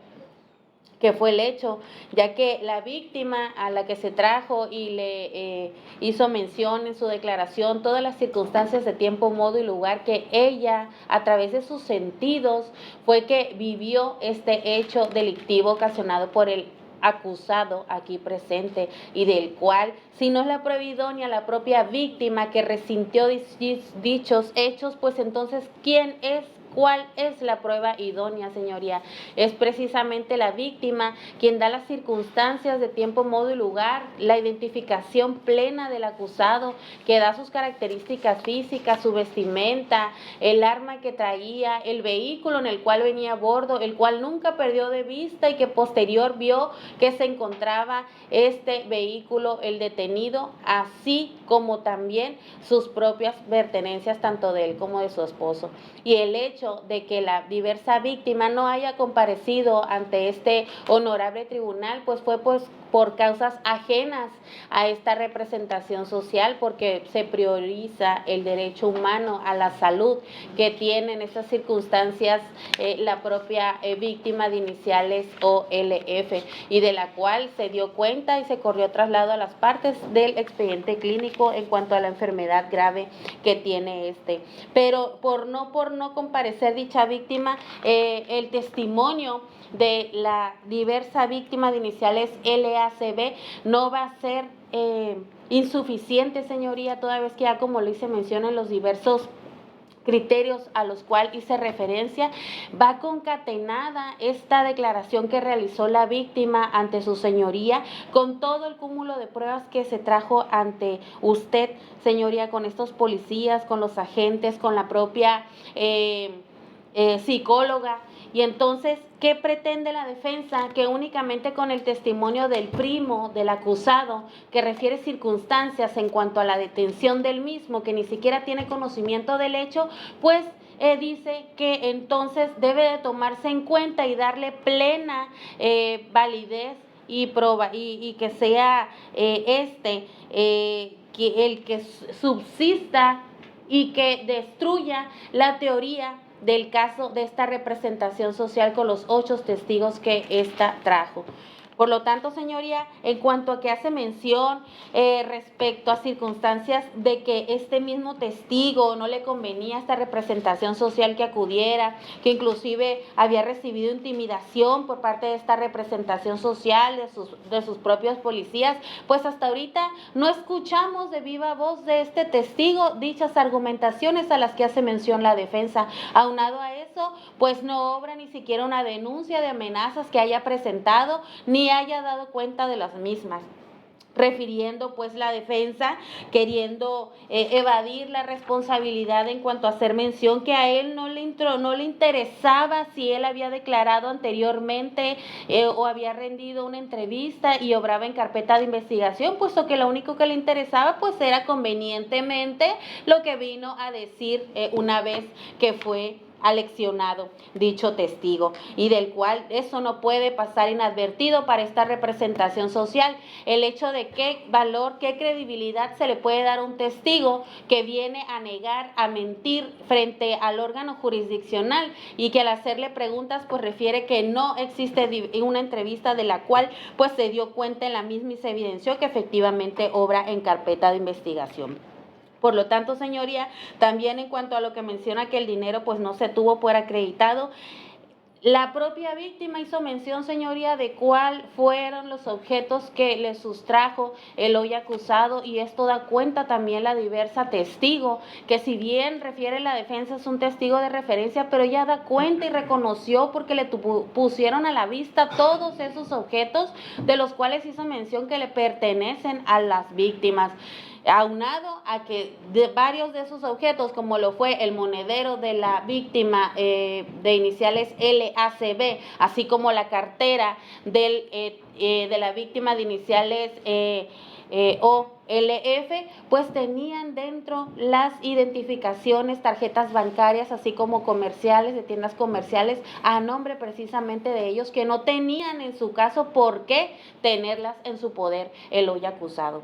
que fue el hecho, ya que la víctima a la que se trajo y le hizo mención en su declaración todas las circunstancias de tiempo, modo y lugar que ella, a través de sus sentidos, fue que vivió este hecho delictivo ocasionado por el acusado aquí presente, y del cual, si no es la prueba idónea, la propia víctima que resintió dichos hechos, pues entonces, ¿quién es? ¿Cuál es la prueba idónea, señoría? Es precisamente la víctima quien da las circunstancias de tiempo, modo y lugar, la identificación plena del acusado, que da sus características físicas, su vestimenta, el arma que traía, el vehículo en el cual venía a bordo, el cual nunca perdió de vista y que posterior vio que se encontraba este vehículo, el detenido, así como también sus propias pertenencias, tanto de él como de su esposo. Y el hecho de que la diversa víctima no haya comparecido ante este honorable tribunal, pues fue por causas ajenas a esta representación social, porque se prioriza el derecho humano a la salud que tiene en estas circunstancias la propia víctima de iniciales OLF, y de la cual se dio cuenta y se corrió traslado a las partes del expediente clínico en cuanto a la enfermedad grave que tiene este. Pero por no comparecer comparecer dicha víctima, el testimonio de la diversa víctima de iniciales LACB no va a ser insuficiente, señoría, toda vez que ya, como le hice mención en los diversos criterios a los cuales hice referencia, va concatenada esta declaración que realizó la víctima ante su señoría con todo el cúmulo de pruebas que se trajo ante usted, señoría, con estos policías, con los agentes, con la propia psicóloga. Y entonces, ¿qué pretende la defensa? Que únicamente con el testimonio del primo del acusado, que refiere circunstancias en cuanto a la detención del mismo, que ni siquiera tiene conocimiento del hecho, pues dice que entonces debe de tomarse en cuenta y darle plena validez y que sea que el que subsista y que destruya la teoría del caso de esta representación social con los 8 testigos que ésta trajo. Por lo tanto, señoría, en cuanto a que hace mención respecto a circunstancias de que este mismo testigo no le convenía esta representación social que acudiera, que inclusive había recibido intimidación por parte de esta representación social de sus propios policías, pues hasta ahorita no escuchamos de viva voz de este testigo dichas argumentaciones a las que hace mención la defensa. Aunado a eso, pues no obra ni siquiera una denuncia de amenazas que haya presentado, ni haya dado cuenta de las mismas, refiriendo pues la defensa, queriendo evadir la responsabilidad en cuanto a hacer mención que a él no le interesaba si él había declarado anteriormente o había rendido una entrevista y obraba en carpeta de investigación, puesto que lo único que le interesaba pues era convenientemente lo que vino a decir una vez que fue aleccionado dicho testigo, y del cual eso no puede pasar inadvertido para esta representación social. El hecho de qué valor, qué credibilidad se le puede dar a un testigo que viene a negar, a mentir frente al órgano jurisdiccional, y que al hacerle preguntas pues refiere que no existe una entrevista de la cual pues se dio cuenta en la misma y se evidenció que efectivamente obra en carpeta de investigación. Por lo tanto, señoría, también en cuanto a lo que menciona que el dinero pues no se tuvo por acreditado, la propia víctima hizo mención, señoría, de cuál fueron los objetos que le sustrajo el hoy acusado, y esto da cuenta también la diversa testigo, que si bien refiere la defensa es un testigo de referencia, pero ella da cuenta y reconoció porque le pusieron a la vista todos esos objetos de los cuales hizo mención que le pertenecen a las víctimas. Aunado a que varios de esos objetos, como lo fue el monedero de la víctima de iniciales LACB, así como la cartera de la víctima de iniciales OLF, pues tenían dentro las identificaciones, tarjetas bancarias, así como comerciales, de tiendas comerciales, a nombre precisamente de ellos, que no tenían en su caso por qué tenerlas en su poder el hoy acusado.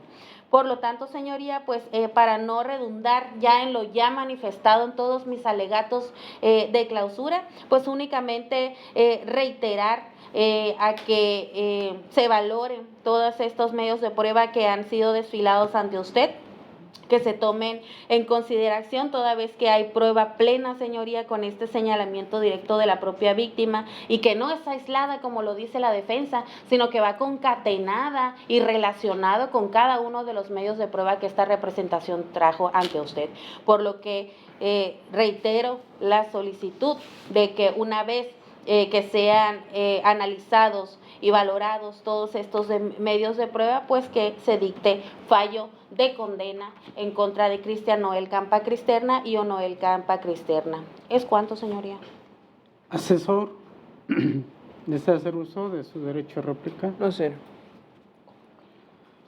Por lo tanto, señoría, pues para no redundar ya en lo ya manifestado en todos mis alegatos de clausura, pues únicamente reiterar a que se valoren todos estos medios de prueba que han sido desfilados ante usted, que se tomen en consideración toda vez que hay prueba plena, señoría, con este señalamiento directo de la propia víctima, y que no es aislada como lo dice la defensa, sino que va concatenada y relacionado con cada uno de los medios de prueba que esta representación trajo ante usted. Por lo que reitero la solicitud de que una vez que sean analizados y valorados todos estos medios de prueba, pues que se dicte fallo de condena en contra de Cristian Noel Campa Cristerna y Onoel Campa Cristerna. ¿Es cuánto, señoría? Asesor, ¿desea hacer uso de su derecho a réplica? No sé.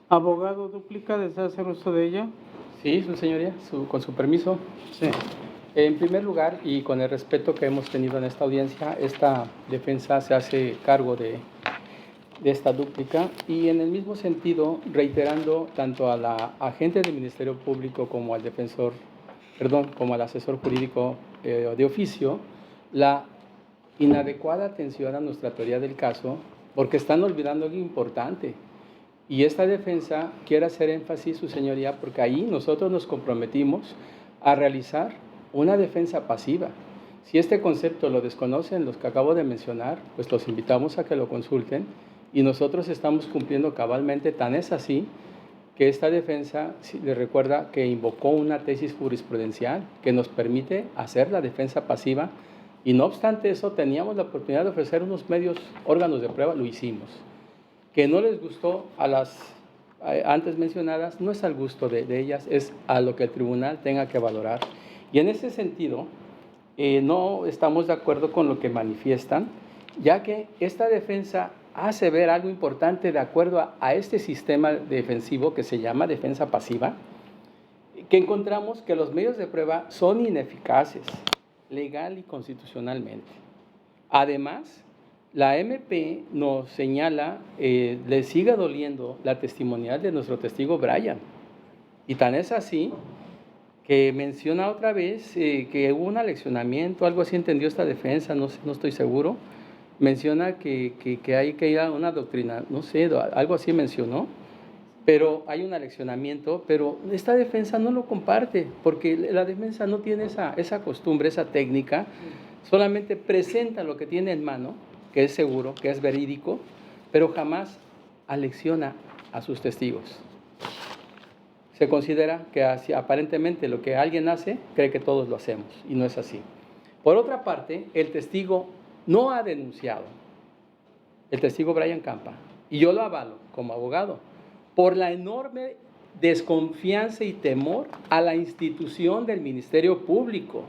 Abogado Dúplica, ¿desea hacer uso de ella? Sí, su señoría, con su permiso. Sí. En primer lugar, y con el respeto que hemos tenido en esta audiencia, esta defensa se hace cargo de esta dúplica, y en el mismo sentido, reiterando tanto a la agente del Ministerio Público como al defensor, como al asesor jurídico de oficio, la inadecuada atención a nuestra teoría del caso, porque están olvidando algo importante. Y esta defensa quiere hacer énfasis, su señoría, porque ahí nosotros nos comprometimos a realizar una defensa pasiva. Si este concepto lo desconocen los que acabo de mencionar, pues los invitamos a que lo consulten y nosotros estamos cumpliendo cabalmente. Tan es así que esta defensa, les recuerda que invocó una tesis jurisprudencial que nos permite hacer la defensa pasiva y no obstante eso teníamos la oportunidad de ofrecer unos medios órganos de prueba, lo hicimos. Que no les gustó a las antes mencionadas, no es al gusto de ellas, es a lo que el tribunal tenga que valorar. Y en ese sentido, no estamos de acuerdo con lo que manifiestan, ya que esta defensa hace ver algo importante de acuerdo a este sistema defensivo que se llama defensa pasiva, que encontramos que los medios de prueba son ineficaces, legal y constitucionalmente. Además, la MP nos señala, le sigue doliendo la testimonial de nuestro testigo Brian, y tan es así que menciona otra vez que hubo un aleccionamiento, algo así entendió esta defensa, no estoy seguro. Menciona que hay que ir a una doctrina, no sé, algo así mencionó, pero hay un aleccionamiento, pero esta defensa no lo comparte, porque la defensa no tiene esa costumbre, esa técnica, solamente presenta lo que tiene en mano, que es seguro, que es verídico, pero jamás alecciona a sus testigos. Se considera que así, aparentemente lo que alguien hace, cree que todos lo hacemos, y no es así. Por otra parte, el testigo no ha denunciado, el testigo Brian Campa, y yo lo avalo como abogado, por la enorme desconfianza y temor a la institución del Ministerio Público.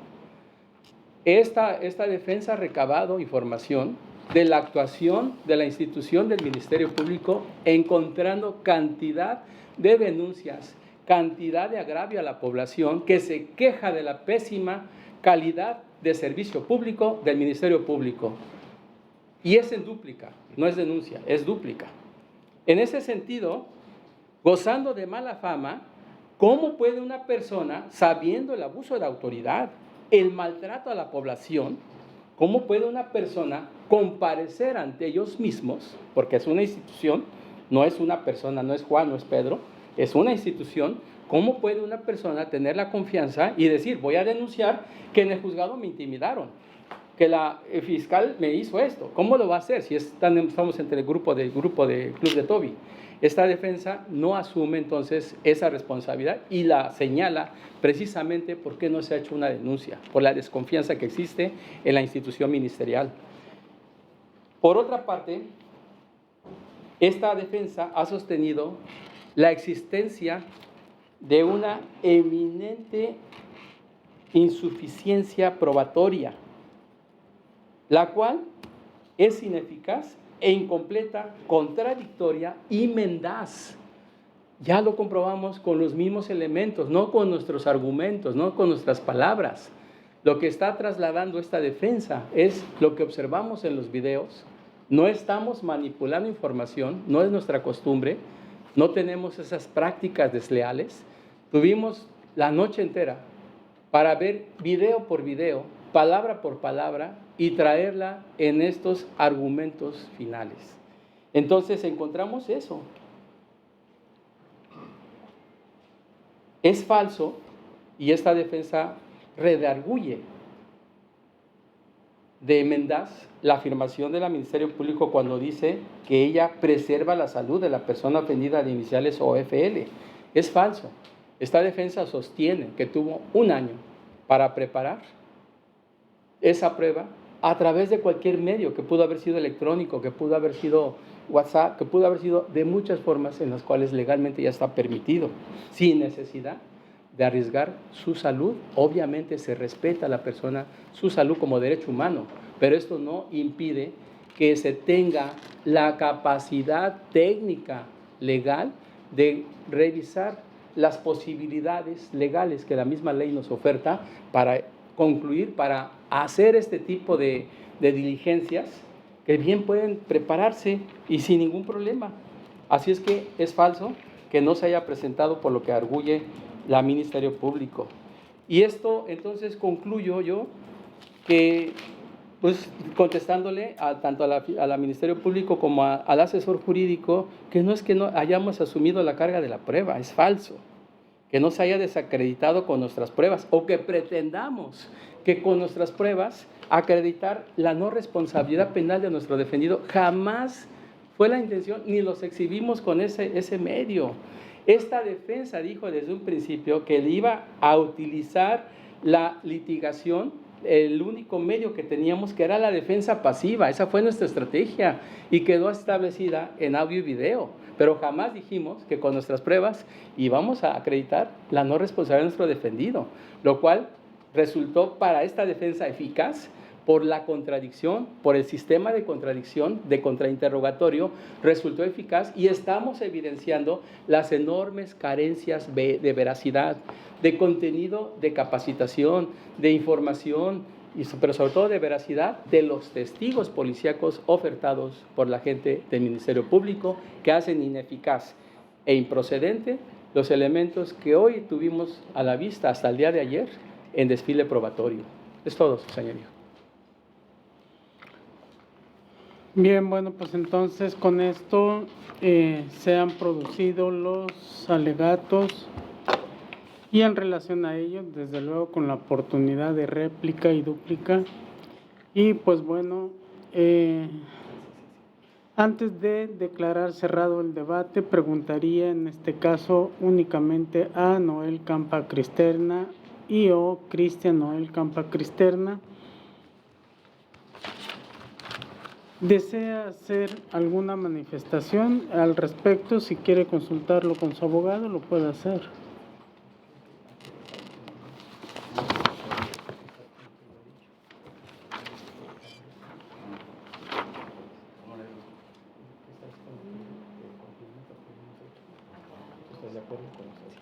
Esta defensa ha recabado información de la actuación de la institución del Ministerio Público, encontrando cantidad de denuncias, cantidad de agravio a la población que se queja de la pésima calidad de servicio público del Ministerio Público. Y es en dúplica, no es denuncia, es dúplica. En ese sentido, gozando de mala fama, ¿cómo puede una persona, sabiendo el abuso de autoridad, el maltrato a la población, cómo puede una persona comparecer ante ellos mismos, porque es una institución, no es una persona, no es Juan, no es Pedro, es una institución? ¿Cómo puede una persona tener la confianza y decir, voy a denunciar que en el juzgado me intimidaron, que la fiscal me hizo esto? ¿Cómo lo va a hacer si estamos entre el grupo de Club de Toby? Esta defensa no asume entonces esa responsabilidad y la señala precisamente porque no se ha hecho una denuncia, por la desconfianza que existe en la institución ministerial. Por otra parte, esta defensa ha sostenido la existencia de una eminente insuficiencia probatoria, la cual es ineficaz e incompleta, contradictoria y mendaz. Ya lo comprobamos con los mismos elementos, no con nuestros argumentos, no con nuestras palabras. Lo que está trasladando esta defensa es lo que observamos en los videos. No estamos manipulando información, no es nuestra costumbre, no tenemos esas prácticas desleales. Tuvimos la noche entera para ver video por video, palabra por palabra, y traerla en estos argumentos finales. Entonces encontramos eso. Es falso, y esta defensa redarguye de mendaz la afirmación del Ministerio Público cuando dice que ella preserva la salud de la persona ofendida de iniciales OFL. Es falso. Esta defensa sostiene que tuvo un año para preparar esa prueba a través de cualquier medio, que pudo haber sido electrónico, que pudo haber sido WhatsApp, que pudo haber sido de muchas formas en las cuales legalmente ya está permitido, sin necesidad de arriesgar su salud. Obviamente se respeta a la persona, su salud como derecho humano, pero esto no impide que se tenga la capacidad técnica legal de revisar las posibilidades legales que la misma ley nos oferta para concluir, para hacer este tipo de diligencias que bien pueden prepararse y sin ningún problema. Así es que es falso que no se haya presentado por lo que arguye la Ministerio Público. Y esto, entonces, concluyo yo que, pues, contestándole tanto a la Ministerio Público como al asesor jurídico, que no es que no hayamos asumido la carga de la prueba, es falso. que no se haya desacreditado con nuestras pruebas o que pretendamos que con nuestras pruebas acreditar la no responsabilidad penal de nuestro defendido. Jamás fue la intención, ni los exhibimos con ese medio. Esta defensa dijo desde un principio que le iba a utilizar la litigación, el único medio que teníamos, que era la defensa pasiva. Esa fue nuestra estrategia y quedó establecida en audio y video. Pero jamás dijimos que con nuestras pruebas íbamos a acreditar la no responsabilidad de nuestro defendido, lo cual resultó para esta defensa eficaz por la contradicción, por el sistema de contradicción, de contrainterrogatorio, resultó eficaz y estamos evidenciando las enormes carencias de veracidad, de contenido, de capacitación, de información, pero sobre todo de veracidad de los testigos policíacos ofertados por la gente del Ministerio Público, que hacen ineficaz e improcedente los elementos que hoy tuvimos a la vista hasta el día de ayer en desfile probatorio. Es todo, señoría. Bien, bueno, pues entonces con esto se han producido los alegatos y en relación a ello, desde luego con la oportunidad de réplica y dúplica. Y pues bueno, antes de declarar cerrado el debate, preguntaría en este caso únicamente a Noel Campa Cristerna y o Cristian Noel Campa Cristerna. ¿Desea hacer alguna manifestación al respecto? Si quiere consultarlo con su abogado, lo puede hacer. ¿Estás de acuerdo con eso?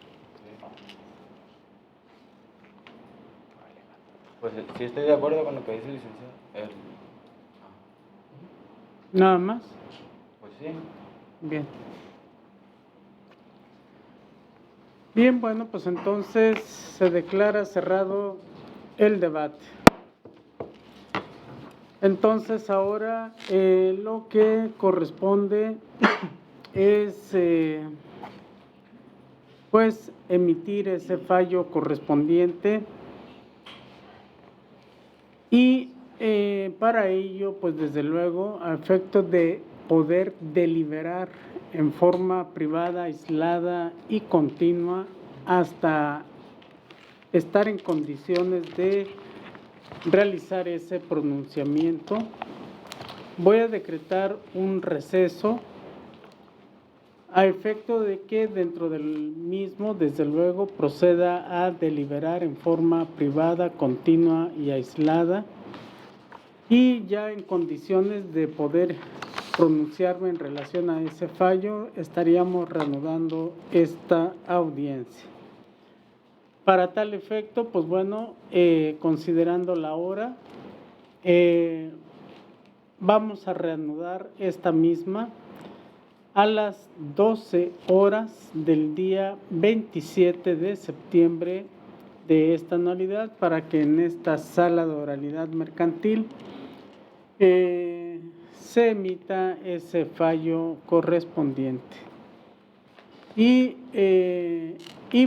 Pues sí estoy de acuerdo con lo que dice el licenciado. ¿Nada más? Pues sí. Bien. Bien, bueno, pues entonces se declara cerrado el debate. Entonces ahora lo que corresponde es pues emitir ese fallo correspondiente y para ello, pues desde luego, a efecto de poder deliberar en forma privada, aislada y continua hasta estar en condiciones de realizar ese pronunciamiento, voy a decretar un receso a efecto de que dentro del mismo, desde luego, proceda a deliberar en forma privada, continua y aislada, y ya en condiciones de poder pronunciarme en relación a ese fallo, estaríamos reanudando esta audiencia. Para tal efecto, pues bueno, considerando la hora, vamos a reanudar esta misma a las 12 horas del día 27 de septiembre de esta anualidad, para que en esta sala de oralidad mercantil se emita ese fallo correspondiente. Y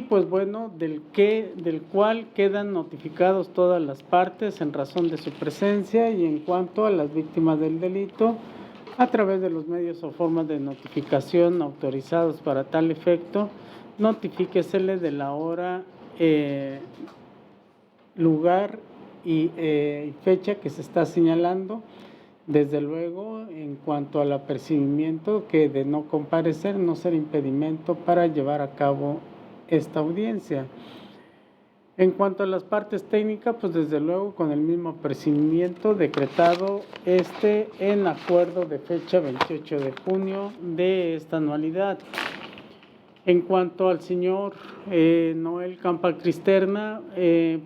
pues bueno, del cual quedan notificados todas las partes en razón de su presencia, y en cuanto a las víctimas del delito, a través de los medios o formas de notificación autorizados para tal efecto, notifíquesele de la hora, lugar y fecha que se está señalando. Desde luego, en cuanto al apercibimiento, que de no comparecer no será impedimento para llevar a cabo esta audiencia. En cuanto a las partes técnicas, pues desde luego con el mismo apercibimiento decretado en acuerdo de fecha 28 de junio de esta anualidad. En cuanto al señor Noel Campa Cristerna,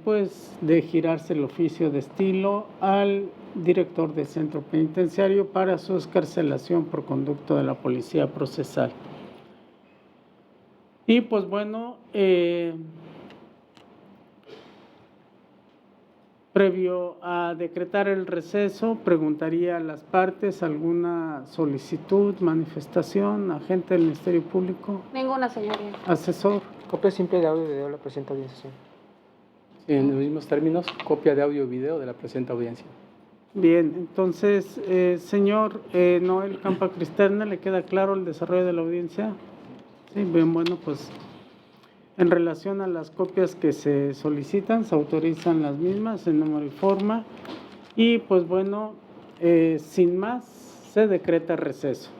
pues de girarse el oficio de estilo al director del centro penitenciario para su excarcelación por conducto de la policía procesal. Y pues bueno, Previo a decretar el receso, preguntaría a las partes alguna solicitud, manifestación, agente del Ministerio Público, Ninguna, señoría. asesor. Copia simple de audio y video de la presente audiencia, señor. Sí, en los mismos términos, copia de audio y video de la presente audiencia. Bien, entonces, señor Noel Campa Cristerna, ¿le queda claro el desarrollo de la audiencia? Sí, bien, bueno, pues en relación a las copias que se solicitan, se autorizan las mismas en número y forma y pues bueno, sin más, se decreta receso.